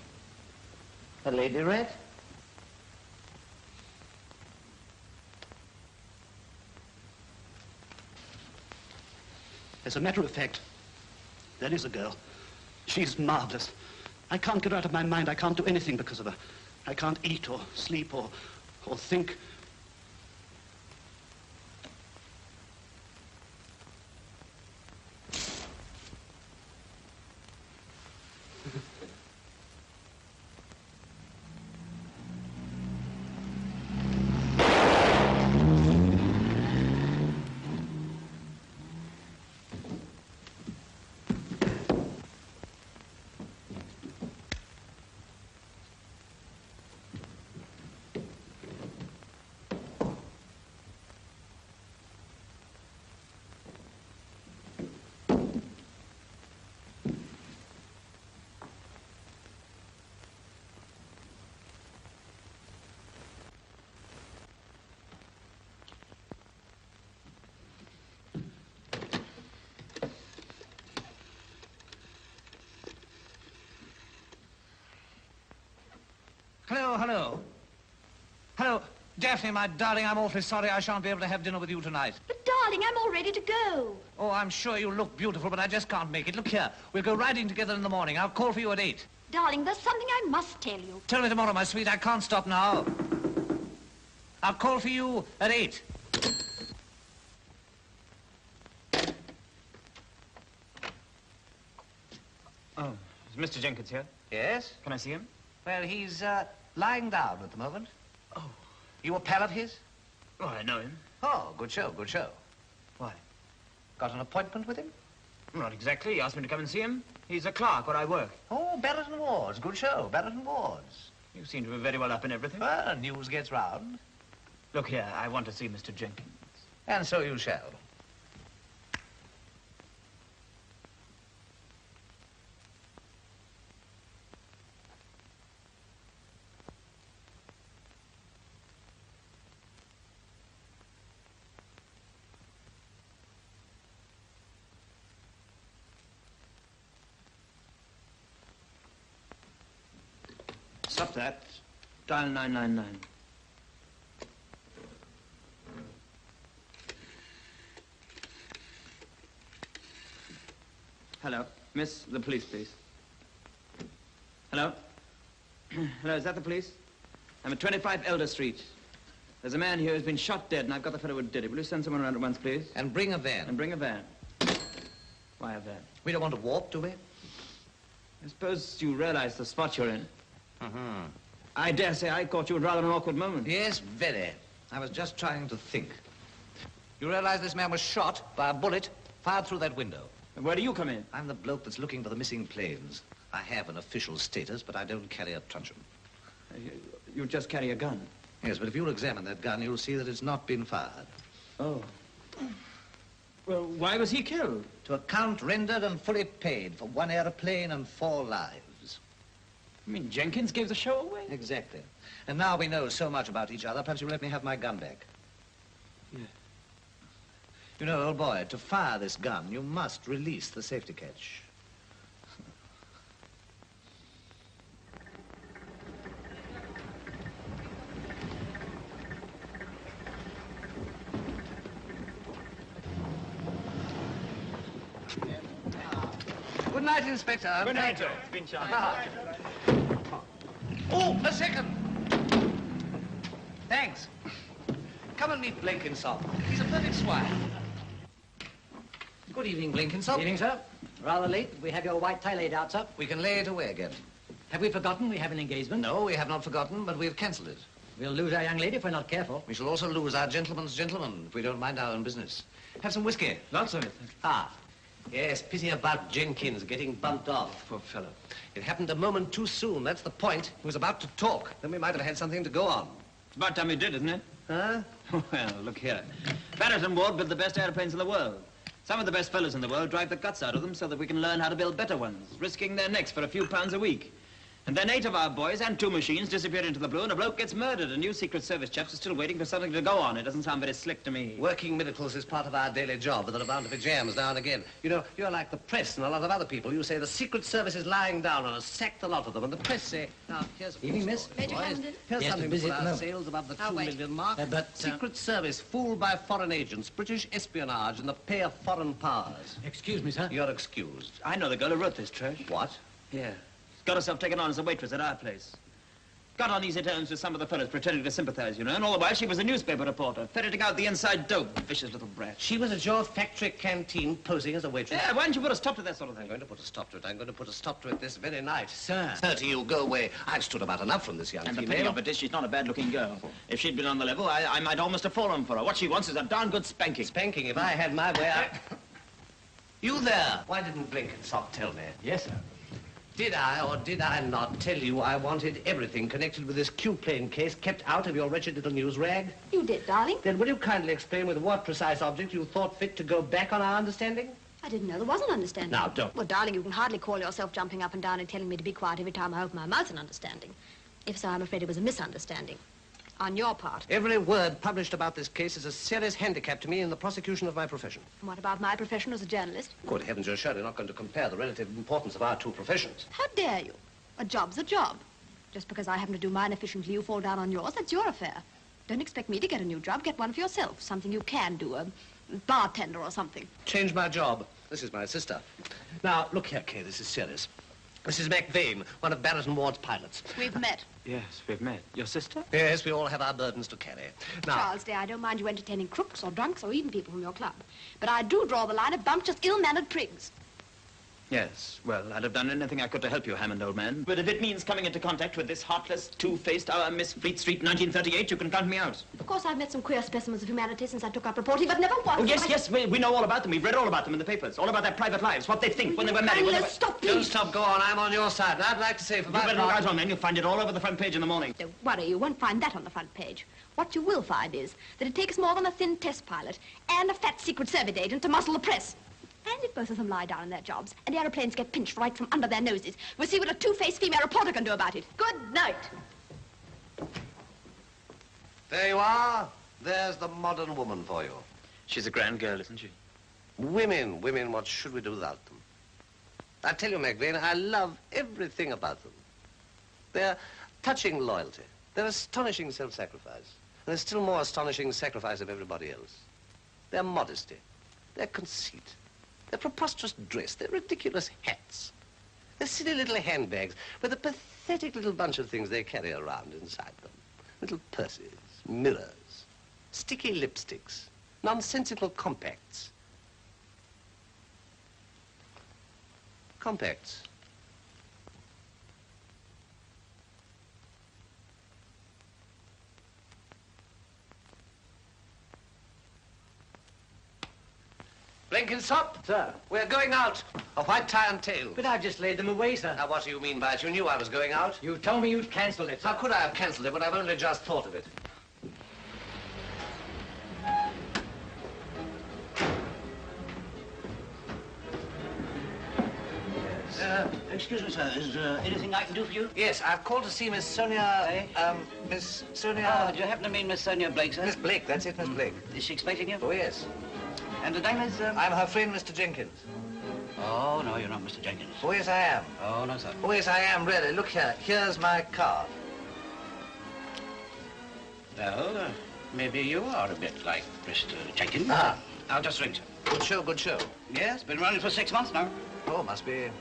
C: a lady rat?
I: As a matter of fact, there is a girl. She's marvelous. I can't get her out of my mind. I can't do anything because of her. I can't eat or sleep or think.
C: Hello, hello. Hello. Daphne, my darling, I'm awfully sorry I shan't be able to have dinner with you tonight.
D: But, darling, I'm all ready to go.
C: Oh, I'm sure you look beautiful, but I just can't make it. Look here, we'll go riding together in the morning. I'll call for you at 8.
D: Darling, there's something I must tell you.
C: Tell me tomorrow, my sweet. I can't stop now. I'll call for you at 8.
L: Oh, is Mr. Jenkins here?
C: Yes?
L: Can I see him?
C: Well, he's lying down at the moment.
L: Oh.
C: You a pal of his?
L: Oh, I know him.
C: Oh, good show, good show.
L: Why?
C: Got an appointment with him?
L: Not exactly. He asked me to come and see him. He's a clerk where I work.
C: Oh, Barrett and Ward's. Good show, Barrett and Ward's.
L: You seem to be very well up in everything.
C: Well, news gets round.
L: Look here, I want to see Mr. Jenkins.
C: And so you shall.
L: Stop that. Dial 999. Hello. Miss, the police, please. Hello? Hello, is that the police? I'm at 25 Elder Street. There's a man here who's been shot dead, and I've got the fellow who did it. Will you send someone around at once, please?
C: And bring a van.
L: And bring a van. Why a van?
C: We don't want to walk, do we?
L: I suppose you realize the spot you're in. I dare say I caught you at rather an awkward moment.
C: Yes, very. I was just trying to think. You realize this man was shot by a bullet fired through that window.
L: And where do you come in?
C: I'm the bloke that's looking for the missing planes. I have an official status, but I don't carry a truncheon.
L: You just carry a gun?
C: Yes, but if you'll examine that gun, you'll see that it's not been fired.
L: Oh. Well, why was he killed?
C: To account rendered and fully paid for 1 airplane and 4 lives.
L: You mean Jenkins gave the show away?
C: Exactly. And now we know so much about each other, perhaps you'll let me have my gun back.
L: Yeah.
C: You know, old boy, to fire this gun, you must release the safety catch. Good night, Inspector.
L: Good night, Joe. It's been charming.
C: Oh, a second. Thanks. Come and meet Blenkinsop. He's a perfect swine. Good evening, Blenkinsop.
M: Evening, sir. Rather late. We have your white tie laid out, sir.
C: We can lay it away again.
M: Have we forgotten we have an engagement?
C: No, we have not forgotten, but we've cancelled it.
M: We'll lose our young lady if we're not careful.
C: We shall also lose our gentleman's gentleman if we don't mind our own business. Have some whiskey.
L: Lots of it.
G: Ah. Yes, pity about Jenkins getting bumped off.
C: Poor fellow. It happened a moment too soon. That's the point. He was about to talk. Then we might have had something to go on.
L: It's about time he did, isn't it?
G: Huh?
L: Well, look here. Barrett and Ward build the best airplanes in the world. Some of the best fellows in the world drive the guts out of them so that we can learn how to build better ones, risking their necks for a few pounds a week. And then 8 of our boys and 2 machines disappear into the blue and a bloke gets murdered. And you Secret Service chaps are still waiting for something to go on. It doesn't sound very slick to me.
G: Working miracles is part of our daily job, but there are bound to be jams now and again. You know, you're like the press and a lot of other people. You say the Secret Service is lying down on us, sacked a lot of them, and the press say, now, here's a
M: Evening, miss.
D: Major
G: boys.
D: Hamden.
G: Here's
M: Yes,
G: something
M: busy
G: to
M: at
G: put
M: the
G: our
M: moment.
G: sales above the
D: I'll
G: 2
D: wait.
G: million mark.
M: But,
G: Secret Service fooled by foreign agents, British espionage, and the pay of foreign powers.
M: Excuse me, sir.
G: You're excused.
L: I know the girl who wrote this trash.
G: What?
L: Yeah. Got herself taken on as a waitress at our place. Got on easy terms with some of the fellas pretending to sympathize, you know, and all the while she was a newspaper reporter, ferreting out the inside dope. Vicious little brat.
G: She was at your factory canteen posing as a waitress.
L: Yeah, why don't you put a stop to that sort of
G: I'm
L: thing?
G: going to put a stop to it. I'm going to put a stop to it this very night.
M: Sir.
G: Sir, to you, go away. I've stood about enough from this young
L: And the
G: female.
L: pity of it is she's not a bad-looking girl. If she'd been on the level, I might almost have fallen for her. What she wants is a darn good spanking.
G: Spanking, if I had my way, You there! Why didn't Blenkinsop tell me?
M: Yes, sir.
G: Did I or did I not tell you I wanted everything connected with this Q-plane case kept out of your wretched little news rag?
D: You did, darling.
G: Then will you kindly explain with what precise object you thought fit to go back on our understanding?
D: I didn't know there was an understanding.
G: Now, don't.
D: Well, darling, you can hardly call yourself jumping up and down and telling me to be quiet every time I open my mouth an understanding. If so, I'm afraid it was a misunderstanding. On your part.
G: Every word published about this case is a serious handicap to me in the prosecution of my profession.
D: And what about my profession as a journalist?
G: Good heavens, you're surely not going to compare the relative importance of our two professions.
D: How dare you? A job's a job. Just because I happen to do mine efficiently, you fall down on yours, that's your affair. Don't expect me to get a new job. Get one for yourself. Something you can do. A bartender or something.
Q: Change my job. This is my sister. Now, look here, Kay, this is serious. This is McVane, one of Barrett and Ward's pilots.
D: We've met.
E: Yes, we've met. Your sister?
Q: Yes, we all have our burdens to carry. Now,
D: Charles, dear, I don't mind you entertaining crooks or drunks or even people from your club. But I do draw the line at bumptious, ill-mannered prigs.
L: Yes, well, I'd have done anything I could to help you, Hammond, old man. But if it means coming into contact with this heartless, two-faced, Miss Fleet Street 1938, you can count me out.
D: Of course, I've met some queer specimens of humanity since I took up reporting, but never once...
L: Oh, yes, we know all about them. We've read all about them in the papers. All about their private lives, what they think, when they were married...
D: Stop, please.
Q: Don't stop, go on. I'm on your side. I'd like to say for my part...
L: You better look out on, then. You'll find it all over the front page in the morning.
D: Don't worry, you won't find that on the front page. What you will find is that it takes more than a thin test pilot and a fat Secret Service agent to muscle the press. And if both of them lie down in their jobs and aeroplanes get pinched right from under their noses, we'll see what a two-faced female reporter can do about it. Good night.
Q: There you are. There's the modern woman for you.
L: She's a grand girl, isn't she?
Q: Women, what should we do without them? I tell you, McVane, I love everything about them. Their touching loyalty, their astonishing self-sacrifice, and their still more astonishing sacrifice of everybody else. Their modesty, their conceit, their preposterous dress, their ridiculous hats, their silly little handbags with a pathetic little bunch of things they carry around inside them. Little purses, mirrors, sticky lipsticks, nonsensical compacts. Compacts. Blenkinsop?
F: Sir?
Q: We're going out. A white tie and tail.
F: But I've just laid them away, sir.
Q: Now, what do you mean by it? You knew I was going out.
F: You told me you'd cancelled it.
Q: How could I have cancelled it when I've only just thought of it?
G: Excuse me, sir. Is there anything I can do for you?
Q: Yes, I've called to see Miss Sonia... Miss Sonia...
G: do you happen to mean Miss Sonia Blake, sir?
Q: Miss Blake, that's it, Miss Blake.
G: Is she expecting you?
Q: Oh, yes.
G: And the name is...
Q: I'm her friend, Mr. Jenkins.
G: Oh, no, you're not Mr. Jenkins.
Q: Oh, yes, I am.
G: Oh, no, sir.
Q: Oh, yes, I am, really. Look here. Here's my card.
G: Well, maybe you are a bit like Mr. Jenkins.
Q: Ah.
G: I'll just ring, sir.
Q: Good show, good show.
G: Yes, been running for 6 months now.
Q: Oh, must be...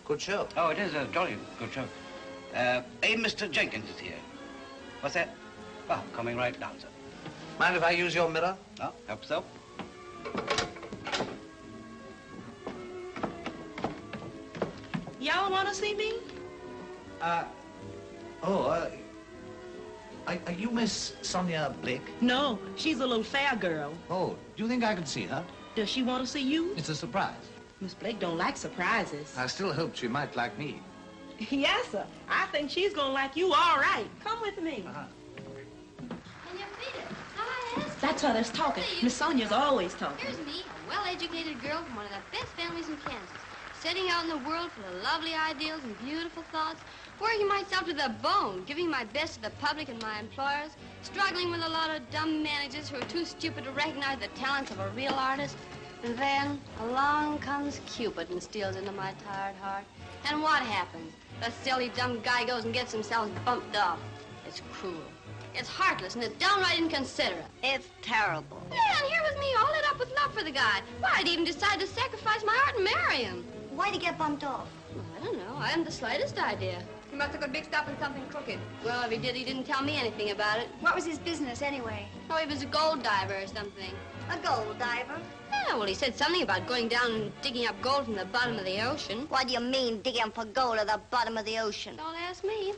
Q: good show.
G: Oh, it is a jolly good show. Mr. Jenkins is here. What's that? Oh, coming right down, sir.
Q: Mind if I use your mirror?
G: No, help yourself.
R: Y'all want to see me?
Q: Are you Miss Sonia Blake?
R: No, she's a little fair girl.
Q: Oh, do you think I can see her?
R: Does she want to see you?
Q: It's a surprise.
R: Miss Blake don't like surprises.
Q: I still hope she might like me.
R: Yes, sir. I think she's gonna like you all right. Come with me.
D: Can you beat it? Hi,
R: That's her that's talking. Miss Sonia's always talking.
D: Here's me, a well-educated girl from one of the best families in Kansas, setting out in the world for the lovely ideals and beautiful thoughts, working myself to the bone, giving my best to the public and my employers, struggling with a lot of dumb managers who are too stupid to recognize the talents of a real artist. And then along comes Cupid and steals into my tired heart. And what happens? The silly, dumb guy goes and gets himself bumped off. It's cruel. It's heartless, and it's downright inconsiderate.
S: It's terrible.
D: Yeah, and here was me all lit up with love for the guy. Why, I'd even decide to sacrifice my art and marry him.
S: Why'd he get bumped off?
D: Well, I don't know. I haven't the slightest idea. He must have got mixed up in something crooked. Well, if he did, he didn't tell me anything about it.
S: What was his business, anyway?
D: Oh, he was a gold diver or something.
S: A gold diver?
D: Yeah, well, he said something about going down and digging up gold from the bottom of the ocean.
S: What do you mean, digging for gold at the bottom of the ocean?
D: Don't ask me.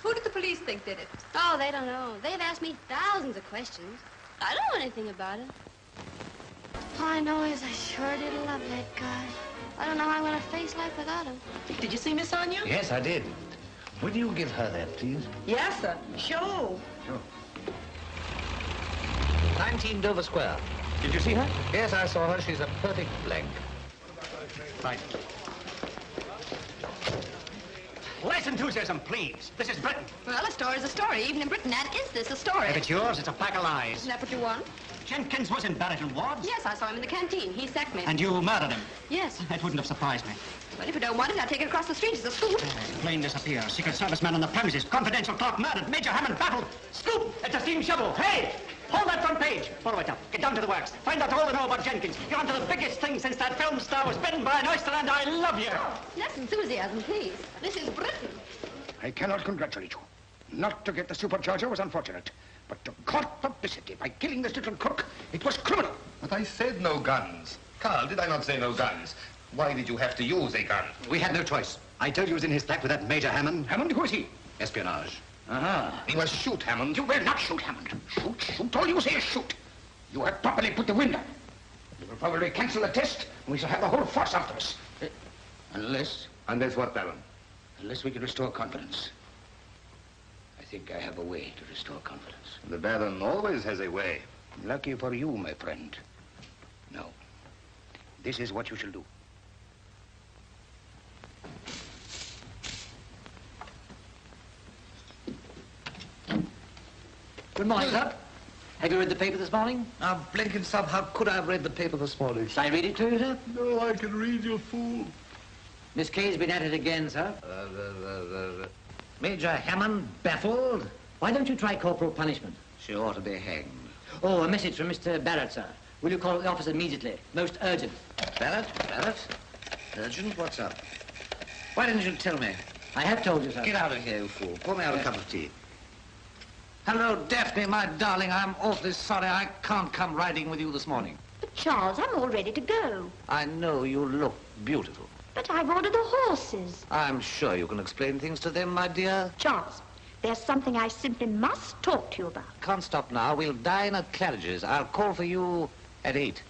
R: Who did the police think did it?
D: Oh, they don't know. They've asked me thousands of questions. I don't know anything about it. All I know is I sure did love that guy. I don't know how I'm going to face life without him.
R: Did you see Miss Sonia?
Q: Yes, I did. Will you give her that, please?
R: Yes, sir. Sure.
Q: Sure. 19 Dover Square. Did you see her? Yes, I saw her. She's a perfect blank.
I: Right. Less enthusiasm, please. This is Britain.
D: Well, a story's a story. Even in Britain, that is this a story.
I: If it's yours, it's a pack of lies.
D: Isn't that what you want?
I: Jenkins was in Barrett and Ward's.
D: Yes, I saw him in the canteen. He sacked me.
I: And you murdered him.
D: Yes.
I: That wouldn't have surprised me.
D: Well, if you don't want it, I'll take it across the street. It's a scoop.
I: Plane disappears. Secret Service man on the premises. Confidential clerk murdered. Major Hammond baffled. Scoop! It's a
G: steam shovel. Hey! Hold that front page. Follow it up. Get down to the works. Find out all they know about Jenkins. You're onto the biggest thing since that film star was bitten by an oyster, and I love you.
D: Less enthusiasm, please. This is Britain.
T: I cannot congratulate you. Not to get the supercharger was unfortunate, but to court publicity by killing this little crook, it was criminal.
J: But I said no guns. Carl, did I not say no guns? Why did you have to use a gun?
K: We had no choice. I told you he was in his flat with that Major Hammond.
T: Hammond, who is he?
K: Espionage.
J: He must shoot Hammond.
T: You will not shoot Hammond. Shoot. All you say is shoot. You have properly put the wind up. You will probably cancel the test, and we shall have the whole force after us. Unless
J: what, Baron?
T: Unless we can restore confidence. I think I have a way to restore confidence.
J: The Baron always has a way.
T: Lucky for you, my friend. No. This is what you shall do.
C: Good morning, sir. Have you read the paper this morning?
L: Now, blinking sub, how could I have read the paper this morning?
C: Shall I read it to you, sir?
L: No, I can read, you fool.
C: Miss Kay's been at it again, sir. Major Hammond baffled. Why don't you try corporal punishment?
L: She ought to be hanged.
C: Oh, a message from Mr. Barrett, sir. Will you call at the office immediately? Most urgent.
L: Barrett? Urgent? What's up? Why didn't you tell me?
C: I have told you, sir.
L: Get out of here, you fool. Pour me out a cup of tea. Hello, Daphne, my darling. I'm awfully sorry I can't come riding with you this morning.
S: But, Charles, I'm all ready to go.
L: I know you look beautiful.
S: But I've ordered the horses.
L: I'm sure you can explain things to them, my dear.
S: Charles, there's something I simply must talk to you about.
L: Can't stop now. We'll dine at Claridge's. I'll call for you at 8.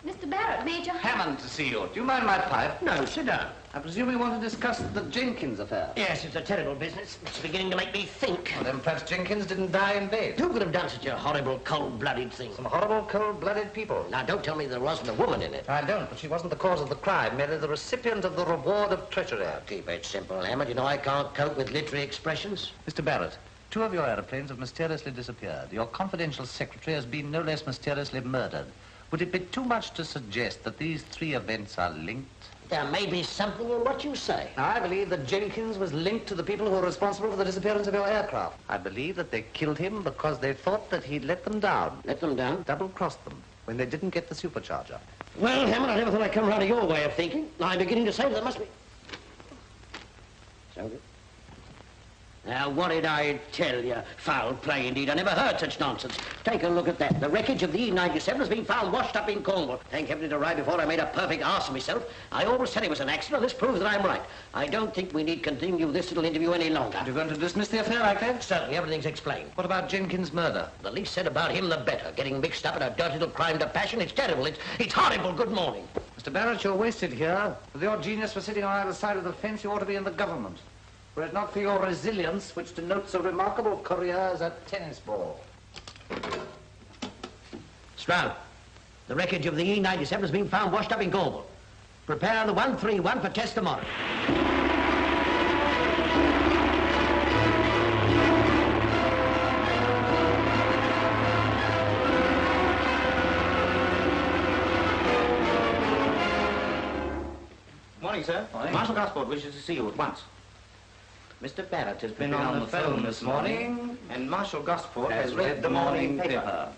D: Mr. Barrett, Major
L: Hammond to see you. Do you mind my pipe?
G: No, sit down.
L: I presume you want to discuss the Jenkins affair.
G: Yes, it's a terrible business. It's beginning to make me think.
L: Well, then perhaps Jenkins didn't die in bed.
G: Who could have done such a horrible, cold-blooded thing?
L: Some horrible, cold-blooded people.
G: Now, don't tell me there wasn't a woman in it.
L: I don't, but she wasn't the cause of the crime, merely the recipient of the reward of treachery.
G: Keep it simple, Hammond. You know I can't cope with literary expressions.
L: Mr. Barrett, 2 of your aeroplanes have mysteriously disappeared. Your confidential secretary has been no less mysteriously murdered. Would it be too much to suggest that these 3 events are linked?
G: There may be something in what you say.
L: Now, I believe that Jenkins was linked to the people who were responsible for the disappearance of your aircraft. I believe that they killed him because they thought that he'd let them down.
G: Let them down?
L: Double-crossed them when they didn't get the supercharger.
G: Well, Hammond, I never thought I'd come round to your way of thinking. I'm beginning to say that there must be... So good. Now, what did I tell you? Foul play, indeed. I never heard such nonsense. Take a look at that. The wreckage of the E-97 has been found washed up in Cornwall. Thank heaven it arrived before I made a perfect arse of myself. I always said it was an accident. This proves that I'm right. I don't think we need continue this little interview any longer.
L: You're going to dismiss the affair like that?
G: Certainly. Everything's explained.
L: What about Jenkins' murder?
G: The least said about him, the better. Getting mixed up in a dirty little crime to passion, it's terrible. It's horrible. Good morning.
L: Mr. Barrett, you're wasted here. With your genius for sitting on either side of the fence, you ought to be in the government. Were it not for your resilience, which denotes a remarkable career as a tennis ball.
G: Stroud, the wreckage of the E-97 has been found washed up in Cornwall. Prepare the 131 for test tomorrow.
F: Morning, sir.
L: Morning.
F: Marshal Gosport wishes to see you at once. Mr. Barrett has been on the phone this morning, and Marshal Gosport has read the morning paper.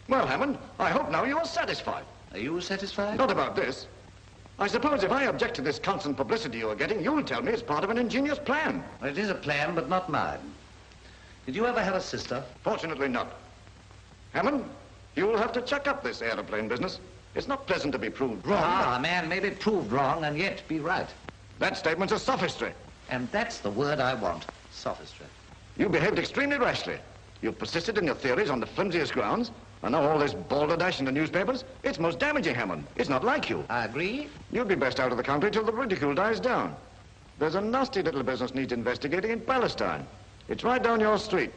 B: Well, Hammond, I hope now you're satisfied.
L: Are you satisfied?
B: Not about this. I suppose if I object to this constant publicity you are getting, you'll tell me it's part of an ingenious plan.
L: Well, it is a plan, but not mine. Did you ever have a sister?
B: Fortunately not. Hammond, you'll have to chuck up this aeroplane business. It's not pleasant to be proved wrong.
L: Ah, a man may be proved wrong and yet be right.
B: That statement's a sophistry.
L: And that's the word I want, sophistry.
B: You behaved extremely rashly. You've persisted in your theories on the flimsiest grounds, and now all this balderdash in the newspapers, it's most damaging, Hammond. It's not like you.
L: I agree.
B: You'd be best out of the country till the ridicule dies down. There's a nasty little business needs investigating in Palestine. It's right down your street.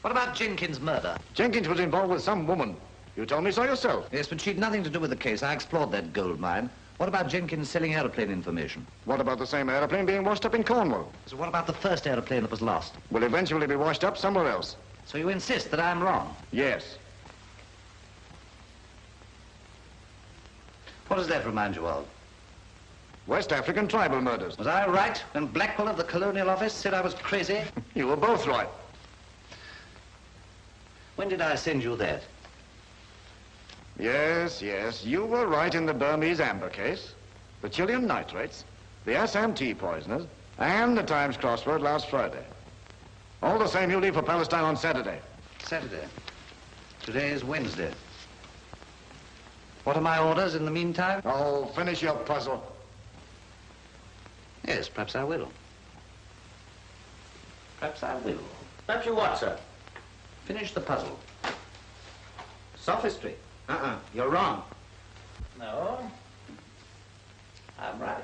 L: What about Jenkins' murder?
B: Jenkins was involved with some woman. You told me so yourself.
L: Yes, but she'd nothing to do with the case. I explored that gold mine.
C: What about Jenkins selling aeroplane information?
B: What about the same aeroplane being washed up in Cornwall?
C: So what about the first aeroplane that was lost?
B: Will eventually be washed up somewhere else.
C: So you insist that I'm wrong?
B: Yes.
C: What does that remind you of?
B: West African tribal murders.
C: Was I right when Blackwell of the Colonial Office said I was crazy?
B: You were both right.
C: When did I send you that?
B: Yes, yes, you were right in the Burmese amber case, the Chilean nitrates, the Assam tea poisoners, and the Times crossword last Friday. All the same, you leave for Palestine on Saturday.
C: Saturday. Today is Wednesday. What are my orders in the meantime?
B: Oh, finish your puzzle.
C: Yes, perhaps I will. Perhaps I will.
M: Perhaps you what, sir?
C: Finish the puzzle.
M: Sophistry. You're wrong. No. I'm right.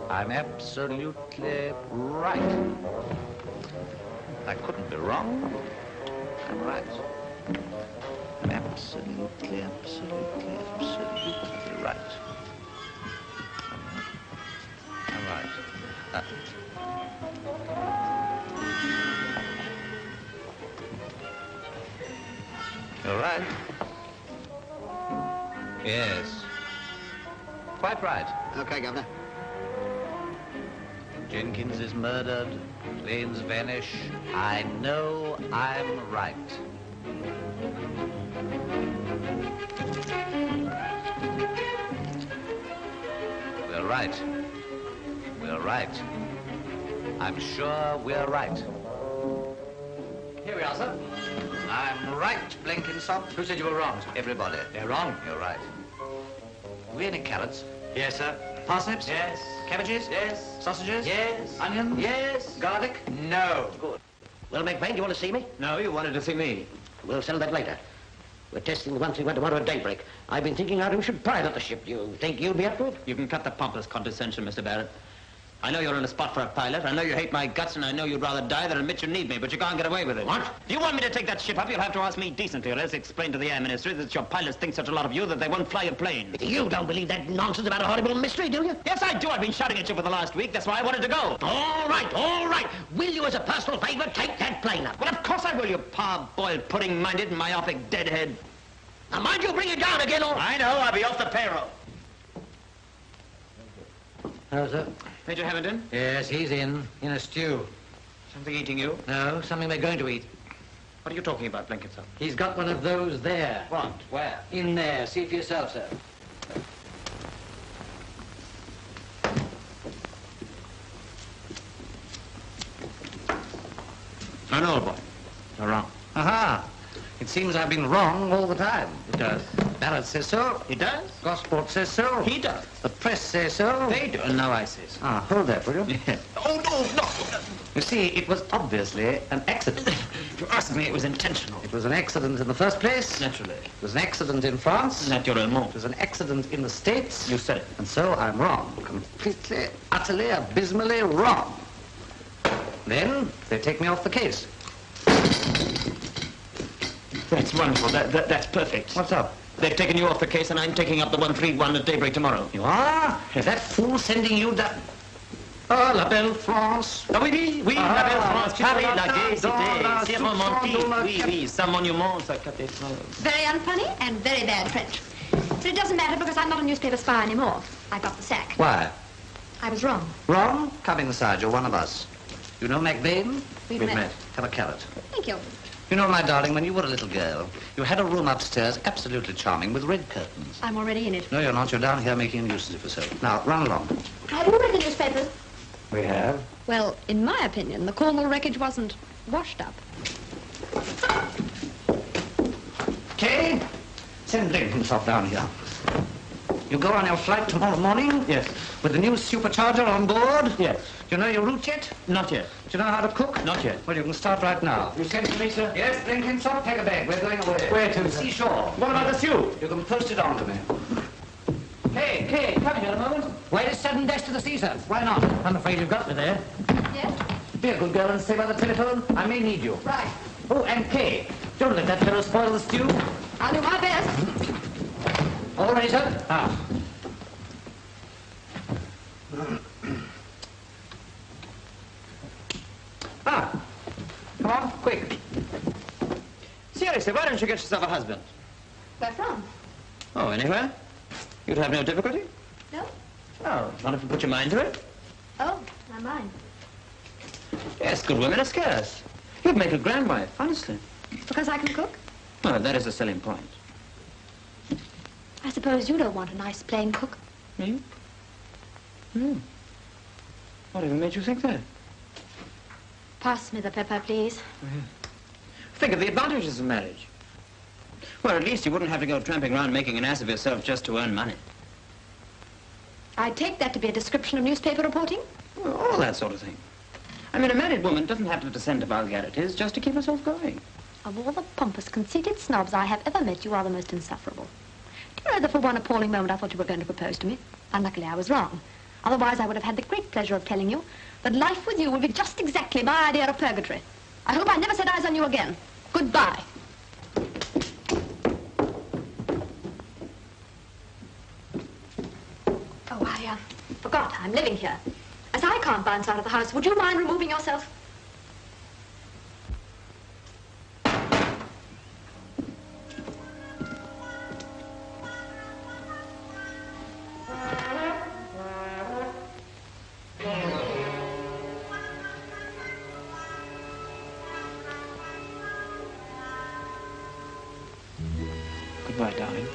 C: I'm absolutely right. I couldn't be wrong. I'm right. I'm absolutely right. I'm right. You're right. Yes. Quite right.
K: Okay, Governor.
C: Jenkins is murdered. Planes vanish. I know I'm right. We're right. We're right. I'm sure we're right.
M: Here we are, sir.
C: I'm right, Blenkinsop.
M: Who said you were wrong, sir?
C: Everybody.
M: They're wrong.
C: You're right. Have we any carrots?
M: Yes, sir.
C: Parsnips?
M: Yes.
C: Cabbages?
M: Yes.
C: Sausages?
M: Yes.
C: Onions?
M: Yes.
C: Garlic?
M: No.
G: Good. Well, McVeigh, you want to see me?
M: No, you wanted to see me.
G: We'll settle that later. We're testing the 131 tomorrow at daybreak. I've been thinking how we should pilot the ship. Do you think you'll be up to it?
L: You can cut the pompous condescension, Mr. Barrett. I know you're on the spot for a pilot. I know you hate my guts, and I know you'd rather die than admit you need me, but you can't get away with it.
G: What?
L: If you want me to take that ship up, you'll have to ask me decently, or else explain to the Air Ministry that your pilots think such a lot of you that they won't fly a plane.
G: You don't believe that nonsense about a horrible mystery, do you?
L: Yes, I do. I've been shouting at you for the last week. That's why I wanted to go.
G: All right, all right. Will you, as a personal favor, take that plane up?
L: Well, of course I will, you parboiled, pudding-minded, myopic deadhead.
G: Now, mind you bring it down again, or...
L: I know. I'll be off the payroll.
M: Hello, sir.
L: Major Hamilton?
M: Yes, he's in a stew.
L: Something eating you?
M: No, something we're going to eat.
L: What are you talking about, Blenkinsop?
M: He's got one of those there.
L: What? Where?
M: In there. See for yourself, sir.
L: An old boy. You're wrong.
C: Aha! It seems I've been wrong all the time.
L: It does.
C: Barrett says so.
L: He does?
C: Gosport says so.
L: He does.
C: The press says so.
L: They do. And now I say so.
C: Ah, hold that, will you?
L: Yes. Oh, no.
C: You see, it was obviously an accident.
L: If you ask me, it was intentional.
C: It was an accident in the first place.
L: Naturally.
C: It was an accident in France.
L: Naturellement.
C: It was an accident in the States.
L: You said it.
C: And so I'm wrong. Completely, utterly, abysmally wrong. Then they take me off the case.
L: That's wonderful. That's perfect.
C: What's up?
L: They've taken you off the case, and I'm taking up the 131 at daybreak tomorrow.
C: You are? Is that fool sending you down? Oh, la belle France.
L: Ah, oui, la belle France, Paris, la gaie
C: dans
L: cité, c'est
C: la
L: romantique. Oui, ça monument, ça cathédrale.
N: Very unfunny and very bad French. But it doesn't matter because I'm not a newspaper spy anymore. I got the sack.
C: Why?
N: I was wrong.
C: Wrong? Come inside. You're one of us. You know McVeigh?
N: We've met.
C: Have a carrot.
N: Thank you.
C: You know, my darling, when you were a little girl, you had a room upstairs absolutely charming with red curtains.
N: I'm already in it.
C: No, you're not. You're down here making a nuisance of yourself. Now, run along.
N: Have you read the newspapers?
C: We have.
N: Well, in my opinion, the Cornwall wreckage wasn't washed up.
C: Kay, send Blenkinsop down here. You go on your flight tomorrow morning?
L: Yes.
C: With the new supercharger on board?
L: Yes.
C: Do you know your route yet?
L: Not yet.
C: Do you know how to cook?
L: Not yet.
C: Well, you can start right now.
L: You sent for me, sir?
C: Yes, Blenkinsop, take a bag. We're going away.
L: Where to, sir?
C: Seashore.
L: What about the stew?
C: You can post it on to me. Kay, come here a moment. Wait a sudden dash to the sea, sir. Why not? I'm afraid you've got me there.
N: Yes?
C: Be a good girl and stay by the telephone. I may need you.
N: Right.
C: Oh, and Kay, don't let that fellow spoil the stew.
N: I'll do my best.
C: All ready, sir? Ah. Come on, quick. Seriously, why don't you get yourself a husband?
N: Where from?
C: Oh, anywhere? You'd have no difficulty?
N: No?
C: Oh, not if you put your mind to it.
N: Oh, I mind.
C: Yes, good women are scarce. You'd make a grand wife, honestly.
N: Because I can cook?
C: Well, that is a selling point.
N: I suppose you don't want a nice plain cook.
C: Me? Hmm. Whatever made you think that?
N: Pass me the pepper, please.
C: Think of the advantages of marriage. Well, at least you wouldn't have to go tramping around making an ass of yourself just to earn money.
N: I take that to be a description of newspaper reporting?
C: Well, all that sort of thing. I mean, a married woman doesn't have to descend to vulgarities just to keep herself going.
N: Of all the pompous, conceited snobs I have ever met, you are the most insufferable. Do you know that for one appalling moment I thought you were going to propose to me? Unluckily, I was wrong. Otherwise, I would have had the great pleasure of telling you that life with you will be just exactly my idea of purgatory. I hope I never set eyes on you again. Goodbye. Oh, I forgot. I'm living here. As I can't bounce out of the house, would you mind removing yourself?
C: Goodbye, darling.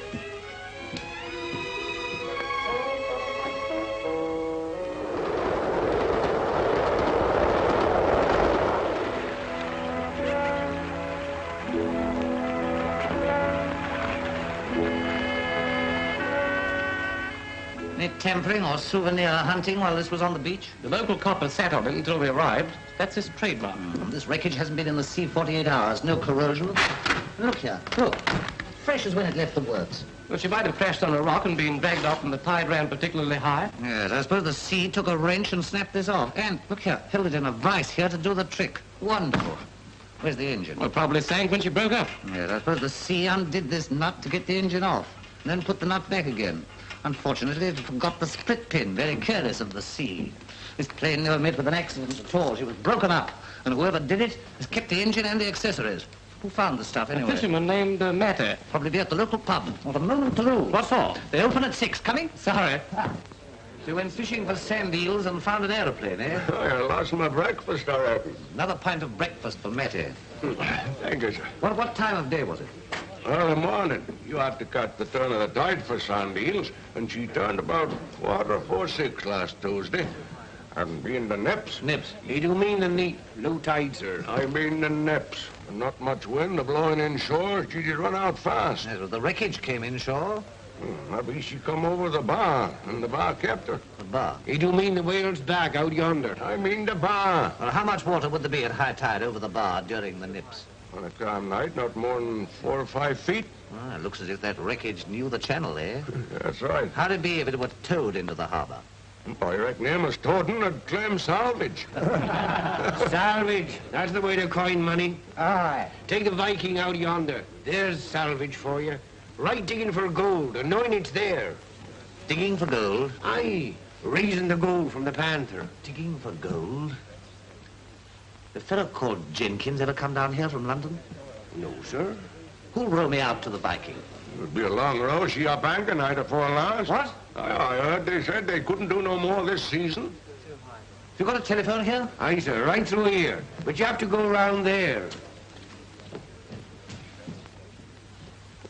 C: Any tampering or souvenir hunting while this was on the beach?
M: The local copper sat on it until we arrived. That's his trademark.
C: This wreckage hasn't been in the sea 48 hours. No corrosion. Look here. Look. Fresh as when it left the works.
M: Well, she might have crashed on a rock and been dragged off when the tide ran particularly high.
C: Yes, I suppose the sea took a wrench and snapped this off. And, look here, held it in a vice here to do the trick. Wonderful. Where's the engine?
M: Well, probably sank when she broke up.
C: Yes, I suppose the sea undid this nut to get the engine off, and then put the nut back again. Unfortunately, it forgot the split pin, very careless of the sea. This plane never met with an accident at all. She was broken up, and whoever did it has kept the engine and the accessories. Who found the stuff, anyway?
M: A fisherman named Matter.
C: Probably be at the local pub. Not a moment to lose.
M: What for?
C: They open at 6. Coming?
M: Sorry.
C: She went fishing for sand eels and found an aeroplane, eh?
U: I lost my breakfast, I reckon.
C: Another pint of breakfast for Matty.
U: Thank you, sir.
C: What time of day was it?
U: Early morning. You had to catch the turn of the tide for sand eels, and she turned about 6:15 last Tuesday. And being the nips.
M: Nips? You do mean the neat low tide, sir?
U: I mean the nips. And not much wind blowing inshore. She did run out fast.
C: Yes, well, the wreckage came inshore.
U: Maybe she come over the bar, and the bar kept her.
C: The bar?
M: You do mean the whale's back out yonder?
U: I mean the bar.
C: Well, how much water would there be at high tide over the bar during the nips?
U: On a calm night, not more than 4 or 5 feet.
C: Well, it looks as if that wreckage knew the channel, eh?
U: That's right.
C: How'd it be if it were towed into the harbor?
U: I reckon him as Totten would claim salvage.
M: Salvage. That's the way to coin money.
C: Aye.
M: Take the Viking out yonder. There's salvage for you. Right digging for gold, and knowing it's there.
C: Digging for gold?
M: Aye. Raising the gold from the panther.
C: Digging for gold? The fellow called Jenkins ever come down here from London?
U: No, sir.
C: Who'll row me out to the Viking?
U: It'd be a long row. She up anchor night afore last.
C: What?
U: I heard they said they couldn't do no more this season.
C: You got a telephone here?
M: Aye, sir, right through here. But you have to go round there.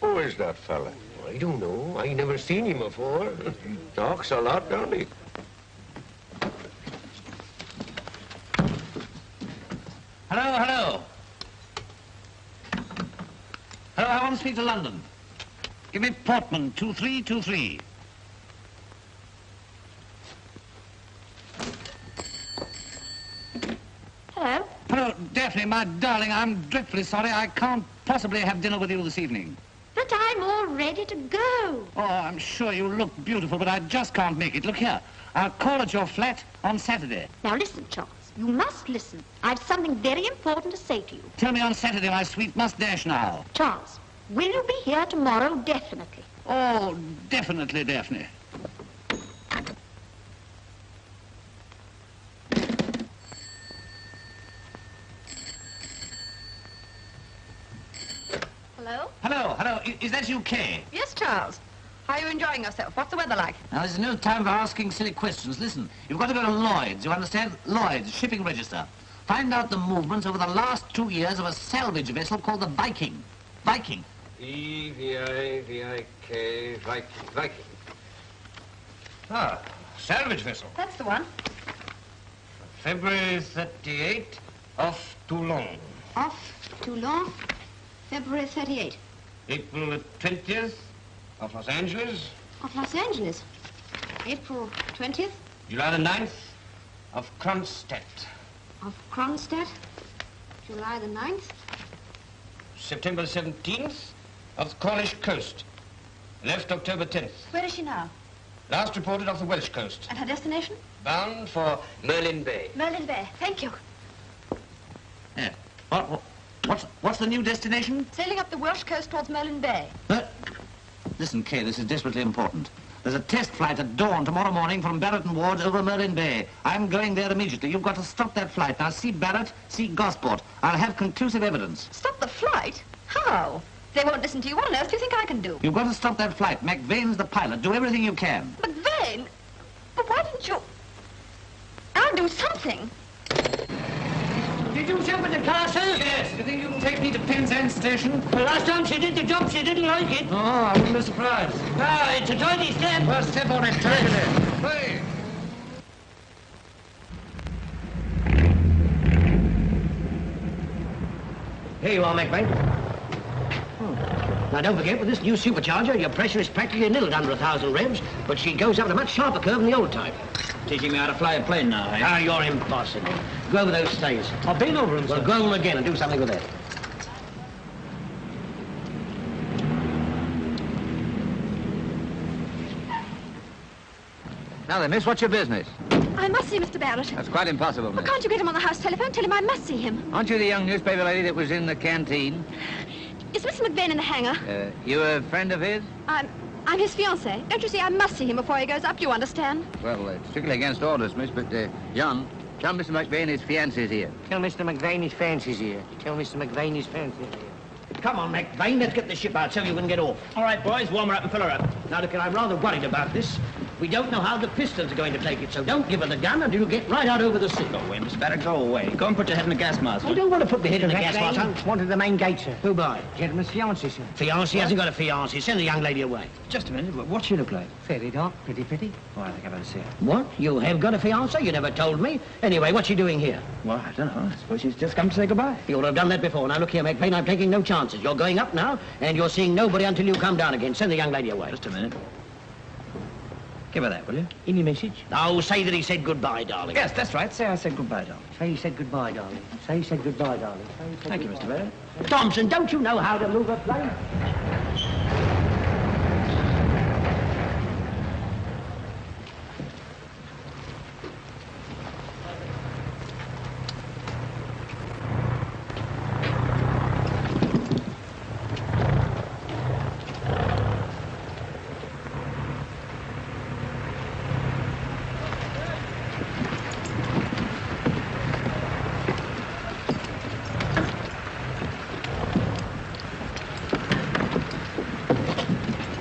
U: Who is that fella?
M: I don't know. I never seen him before.
U: He talks a lot, don't he?
C: Hello, hello. Hello, I want to speak to London. Give me Portman, 2323.
N: Hello?
C: Hello, Daphne, my darling, I'm dreadfully sorry. I can't possibly have dinner with you this evening.
N: But I'm
S: I'm all ready to go.
C: Oh, I'm sure you look beautiful, but I just can't make it. Look here. I'll call at your flat on Saturday.
S: Now listen, Charles. You must listen. I've something very important to say to you.
C: Tell me on Saturday, my sweet mustache now.
S: Charles, will you be here tomorrow definitely?
C: Oh, definitely, Daphne.
N: Hello?
C: Hello. Is that you, Kay?
N: Yes, Charles. How are you enjoying yourself? What's the weather like?
C: Now, there's no time for asking silly questions. Listen, you've got to go to Lloyd's, you understand? Lloyd's, shipping register. Find out the movements over the last 2 years of a salvage vessel called the Viking. Viking.
U: E-V-I-V-I-K, Viking.
M: Ah, salvage vessel.
N: That's the one.
M: February 38, off Toulon.
N: Off Toulon, February 38.
M: April the 20th, off Los Angeles.
N: Off Los Angeles. April 20th.
M: July the 9th, off Kronstadt.
N: Off Kronstadt. July the 9th.
M: September 17th, off the Cornish coast. Left October 10th.
N: Where is she now?
M: Last reported off the Welsh coast.
N: And her destination?
M: Bound for Merlin Bay.
N: Merlin Bay. Thank you.
C: Yeah. What's the new destination?
N: Sailing up the Welsh coast towards Merlin Bay.
C: Listen, Kay, this is desperately important. There's a test flight at dawn tomorrow morning from Barrett and Ward's over Merlin Bay. I'm going there immediately. You've got to stop that flight. Now, see Barrett, see Gosport. I'll have conclusive evidence.
N: Stop the flight? How? They won't listen to you. What on earth do you think I can do?
C: You've got to stop that flight. McVane's the pilot. Do everything you can.
N: McVane? But why didn't you... I'll do something.
G: Did you jump in the car, sir?
C: Yes. You think you can take me to Penzance Station?
G: The last time she did the job, she didn't like it.
C: Oh, I wouldn't be surprised.
G: Ah, it's a tidy step.
C: Well, step on it,
U: Hey!
G: Here you are, McVane. Now, don't forget, with this new supercharger, your pressure is practically nil at under 1,000 revs, but she goes up at a much sharper curve than the old type.
L: Teaching me how to fly a plane now, eh?
G: Ah, you're impossible. Go over those stays.
L: I've been over them,
G: Well, go over them again and do something with that.
H: Now then, miss, what's your business?
N: I must see Mr. Barrett.
H: That's quite impossible, miss.
N: Well, can't you get him on the house telephone? Tell him I must see him.
H: Aren't you the young newspaper lady that was in the canteen?
N: Is Mr. McVane in the hangar?
H: You a friend of his?
N: I'm his fiancée. Don't you see, I must see him before he goes up, you understand?
H: Well, it's strictly against orders, miss, but, John, tell Mr. McVane his fiancé's here.
G: Tell Mr. McVane his fancy's here. Tell Mr. McVane his fancy's here. Come on, McVane, let's get the ship out so you can get off.
L: All right, boys, warm her up and fill her up.
G: Now, look, I'm rather worried about this. We don't know how the Pistons are going to take it, so don't give her the gun until you get right out over the sea.
L: Go away, Mr. Barrett, go away. Go and put your head in the gas mask.
G: I don't want to put my head in the gas mask. I
V: wanted the main gate, sir.
G: Who by?
V: Gentleman's fiancée, sir.
G: Fiancée hasn't got a fiancée. Send the young lady away.
L: Just a minute. What she look like?
V: Fairly dark, pretty.
L: Oh, I think I better see her.
G: What? You have got a fiancée? You never told me. Anyway, what's she doing here?
L: Well, I don't know. I suppose she's just come to say goodbye.
G: You would have done that before. Now, look here, McVane, I'm taking no chances. You're going up now, and you're seeing nobody until you come down again. Send the young lady away.
L: Just a minute. Give her that, will you?
V: Any message?
G: Oh, say that he said goodbye, darling.
L: Yes, that's right. Say I said goodbye, darling.
V: Say he said goodbye, darling. Say he said goodbye, darling.
L: Thank you, Mr. Barrett.
G: Thompson, don't you know how to move a plane?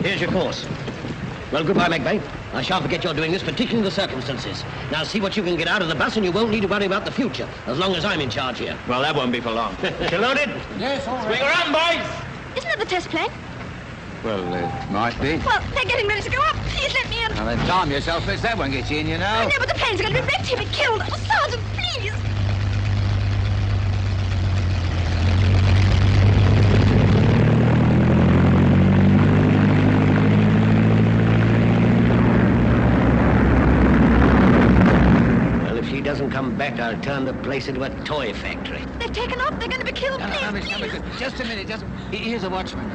G: Here's your course. Well, goodbye, McVane. I shan't forget you're doing this, particularly the circumstances. Now, see what you can get out of the bus, and you won't need to worry about the future, as long as I'm in charge here.
L: Well, that won't be for long.
G: You loaded?
V: Yes, all right.
L: Swing around, boys!
N: Isn't it the test plane?
H: Well, it might be.
N: Well, they're getting ready to go up. Please let me in.
H: Now then, time yourself, miss. That won't get you in, you know.
N: I know, but the planes are going to be wrecked. He'll be killed. Oh, Sergeant, please.
G: Doesn't come back, I'll turn the place into a toy factory.
N: They've taken off. They're going to be killed. Please,
H: Miss, just a minute. Here's a watchman.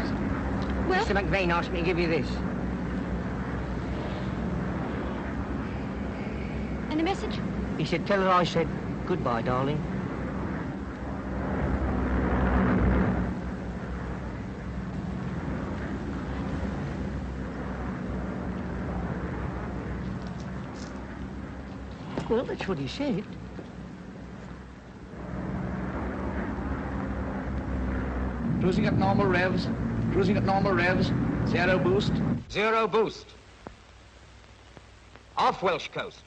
N: Well?
V: Mr. McVeigh asked me to give you this.
N: And a message?
V: He said, tell her I said goodbye, darling. Well, that's what he said.
T: Cruising at normal revs. Cruising at normal revs. 0 boost.
E: 0 boost. Off Welsh coast.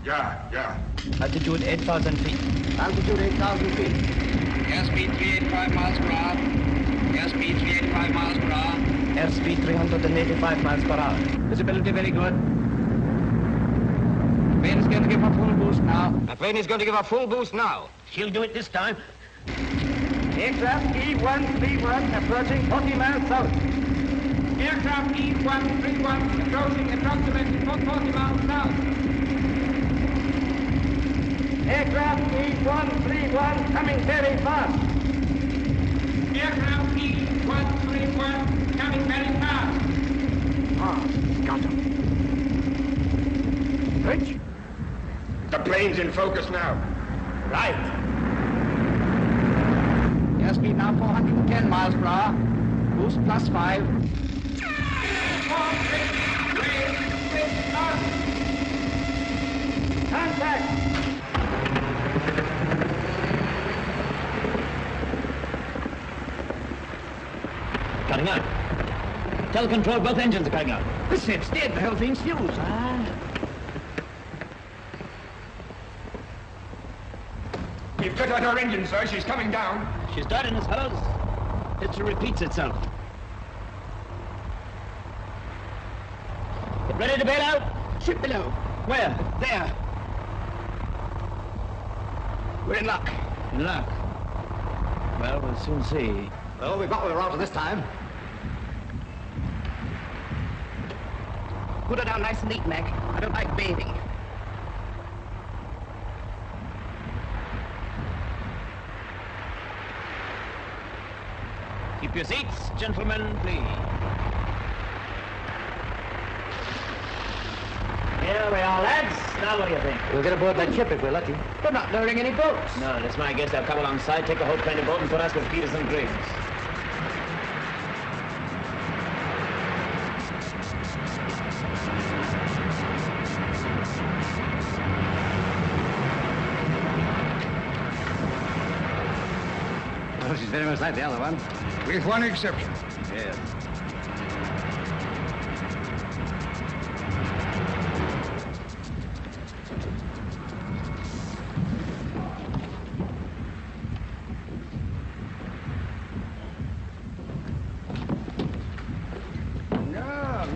T: Yeah.
L: Altitude 8,000 feet.
T: Altitude 8,000 feet. Airspeed 385 miles per hour. Airspeed 385 miles per hour.
L: Airspeed 385 miles per hour.
T: Visibility very good. Plane is going to give a full boost now.
E: The plane is going to give a full boost now.
G: She'll do it this time.
T: Aircraft E131 approaching 40 miles south. Aircraft E131 approaching approximately 40 miles south. Aircraft E131 coming very fast. Aircraft E131 coming very fast.
U: Got him. Rich? The plane's in focus now.
T: Right. Airspeed now 410 miles per hour. Boost plus 5. 4, 6, 3, 6, Contact!
L: Cutting out. Tell control both engines are cutting out.
T: This ship's dead. The whole thing's fused.
U: We've cut out our engine, sir. She's coming down.
L: She's died in his hose. History repeats itself. Get ready to bail out?
T: Ship below.
L: Where?
T: There. We're in luck.
L: In luck. Well, we'll soon see.
K: Well, we've got what we're after this time.
T: Put her down nice and neat, Mac. I don't like bathing.
L: Keep your seats, gentlemen, please. Here we are, lads. Now what do you think?
V: We'll get aboard that ship if we're lucky.
T: We're not lowering any boats.
L: No, that's my guess. They'll come alongside, take a whole plane aboard, and put us with Peters and Griggs.
K: Well, she's very much like the other one.
T: With one exception.
K: Yes.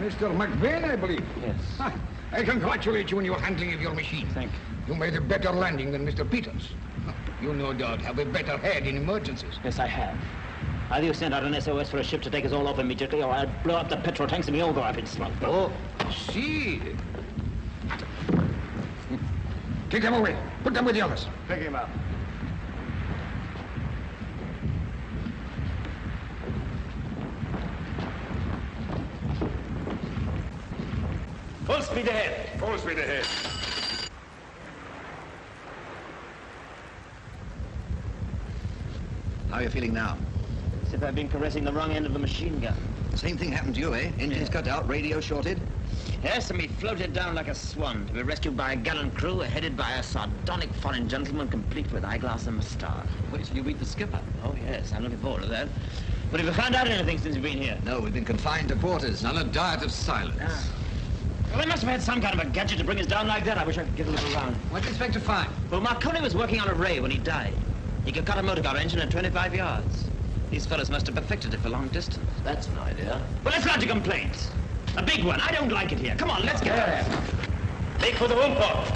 T: Mr. McVeigh, I believe.
L: Yes.
T: I congratulate you on your handling of your machine.
L: Thank you.
T: You made a better landing than Mr. Peters. You no doubt have a better head in emergencies.
L: Yes, I have. Either you send out an SOS for a ship to take us all off immediately, or I'd blow up the petrol tanks and we all go up in smoke.
T: Oh, see. Take them away. Put them with the others.
B: Pick him up.
L: Full speed ahead.
U: Full speed ahead.
K: How are you feeling now?
L: As if I've been caressing the wrong end of the machine gun.
K: Same thing happened to you, eh? Engines cut out, radio shorted.
L: Yes, and we floated down like a swan to be rescued by a gallant crew headed by a sardonic foreign gentleman complete with eyeglass and moustache.
K: Wait till you meet the skipper.
L: Oh, yes, I'm looking forward to that. But have you found out anything since you've been here?
K: No, we've been confined to quarters on a diet of silence.
L: Well, they must have had some kind of a gadget to bring us down like that. I wish I could get a little round.
K: What do you expect to find?
L: Well, Marconi was working on a ray when he died. He could cut a motor car engine at 25 yards. These fellows must have perfected it for long distance.
G: That's an idea.
L: Well, let's lodge a complaint. A big one. I don't like it here. Come on, let's get there. Make for the room port.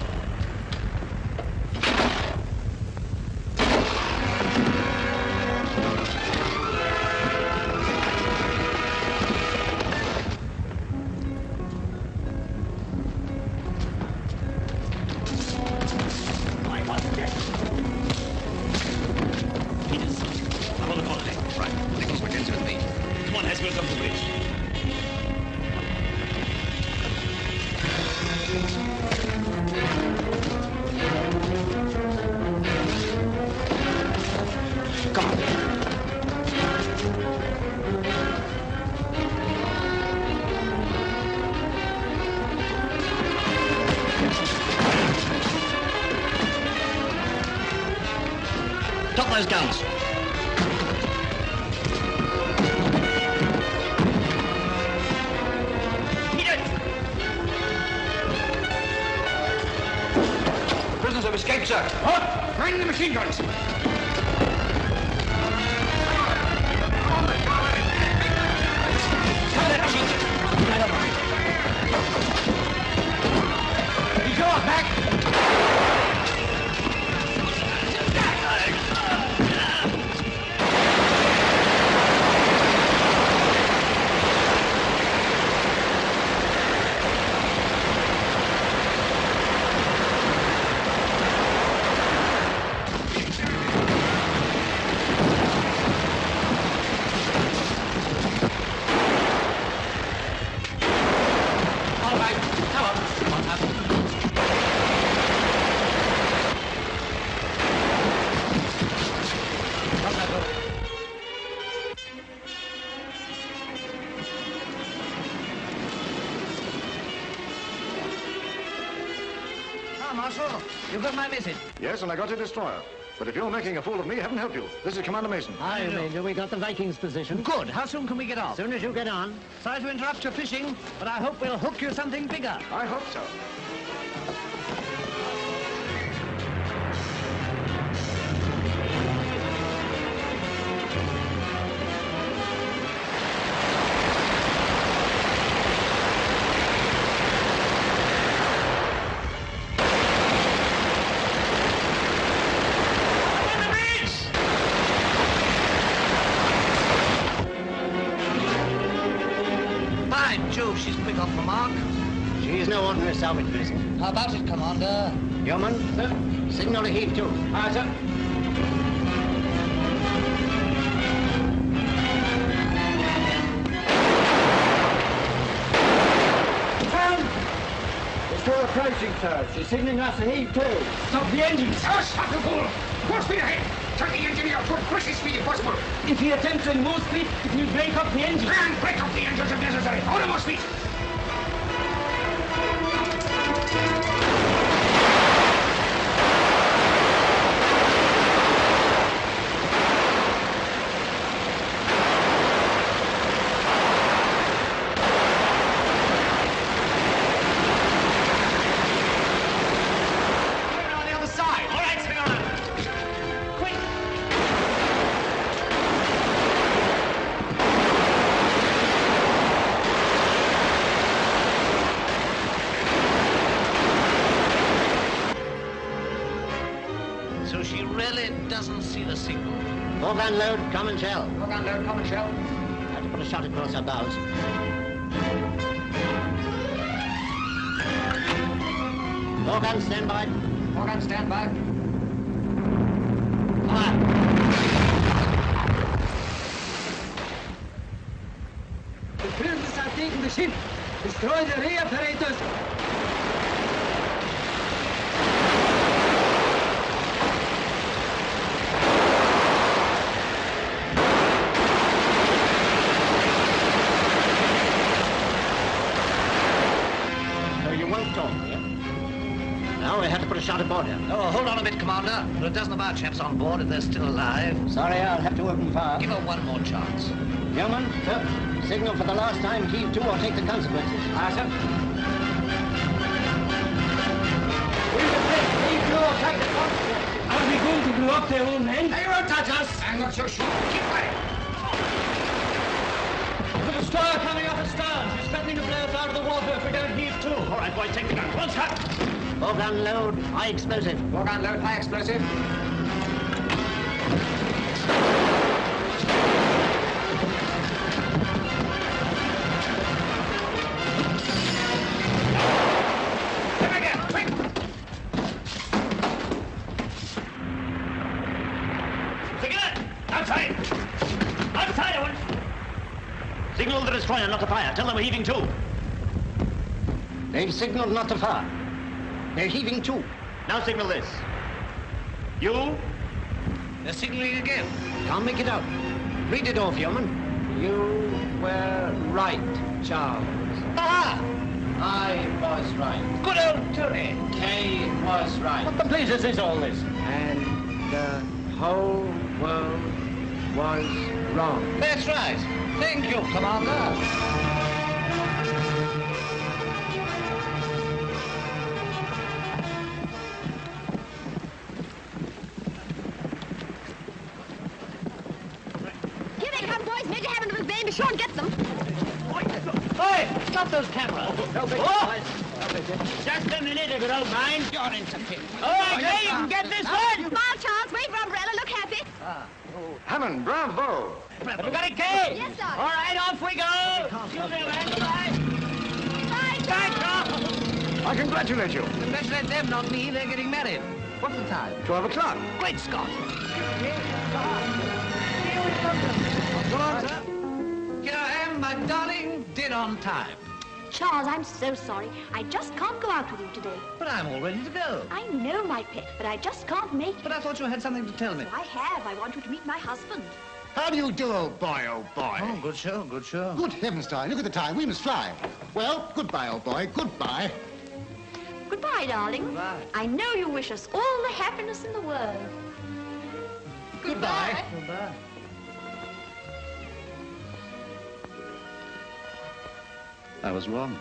T: Wimperis. Come on.
C: Drop those guns.
T: Prisoners have escaped, sir. What? Bring the machine guns. He's yours, back.
C: Marshal, you got my message?
B: Yes, and I got your destroyer. But if you're making a fool of me, heaven help you. This is Commander Mason.
G: Aye, Major, we got the Vikings' position.
C: Good. How soon can we get off?
G: As soon as you get on.
C: Sorry to interrupt your fishing, but I hope we'll hook you something bigger.
B: I hope so.
C: Jove, she's quick off the mark.
G: She's no ordinary salvage vessel.
C: How about it, Commander?
G: Yeoman, sir. Signal to heave to.
T: Aye, sir.
M: We're still approaching, sir. She's signaling us to heave to.
T: Stop the engines. Oh, stop the fool. Full speed ahead. Turn the engine out for quickest speed if possible.
M: If he attempts to move speed, it will break up the engine.
T: And break up the engines if necessary. Order more speed.
G: Foreground load, common shell.
C: Foreground load, common shell.
G: Had to put a shot across our bows. Foreground standby.
C: Foreground standby.
G: Fire.
M: The British are taking the ship. Destroy the ray apparatus.
G: Shot aboard him.
C: Oh, hold on a bit, Commander. There are a dozen of our chaps on board if they're still alive.
G: Sorry, I'll have to open fire.
C: Give her one more chance.
G: Yeoman, sir, signal for the last time, heave to or take the consequences.
M: Aye, sir. We'll defend, heave to or take the consequences. Are we going to blow up their own men?
T: They won't touch us. I'm not so sure. Keep firing.
M: The destroyer coming up astern. She's threatening to blow us out of the water if we don't heave to. All right, boys, take the gun. One shot.
G: Foreground load, high explosive.
C: Foreground load, high explosive.
T: Come again, quick!
M: Signal! Outside! Outside, I want.
G: Signal the destroyer not to fire. Tell them we're heaving to.
F: They've signaled not to fire. They're heaving to.
G: Now signal this. You?
F: They're signaling again. Can't make it out. Read it off, yeoman.
C: You were right, Charles.
F: Ah!
C: I was right.
F: Good old Tony.
C: Kay was right.
G: What the blazes is all this?
C: And the whole world was wrong.
F: That's right. Thank you, Commander.
D: Here they come, boys. Major Hammond was there. Be sure and get them.
G: Hey, stop those cameras. Just a minute, if you don't mind.
F: You're interfering.
G: All right, there, you can get this one.
D: Smile, Charles. Wave your umbrella. Look happy.
B: Hammond, bravo!
G: Have we got it, Kay?
D: Yes, sir.
G: All right, off we go. Excuse me, man. Goodbye. Bye, Charles.
B: I congratulate you.
C: Congratulate them, not me. They're getting married. What's the time?
B: 12 o'clock.
G: Great Scott.
C: Go on, sir. Here I am, my darling, dead on time.
S: Charles, I'm so sorry. I just can't go out with you today.
C: But I'm all ready to go.
S: I know, my pet, but I just can't make it.
C: But I thought you had something to tell me.
S: So I have. I want you to meet my husband.
J: How do you do, old boy, old boy?
C: Oh, good show, good show.
J: Good heavens, darling, look at the time. We must fly. Well, goodbye, old boy, goodbye.
S: Goodbye, darling.
C: Goodbye.
S: I know you wish us all the happiness in the world.
C: Goodbye. Goodbye.
F: I was wrong.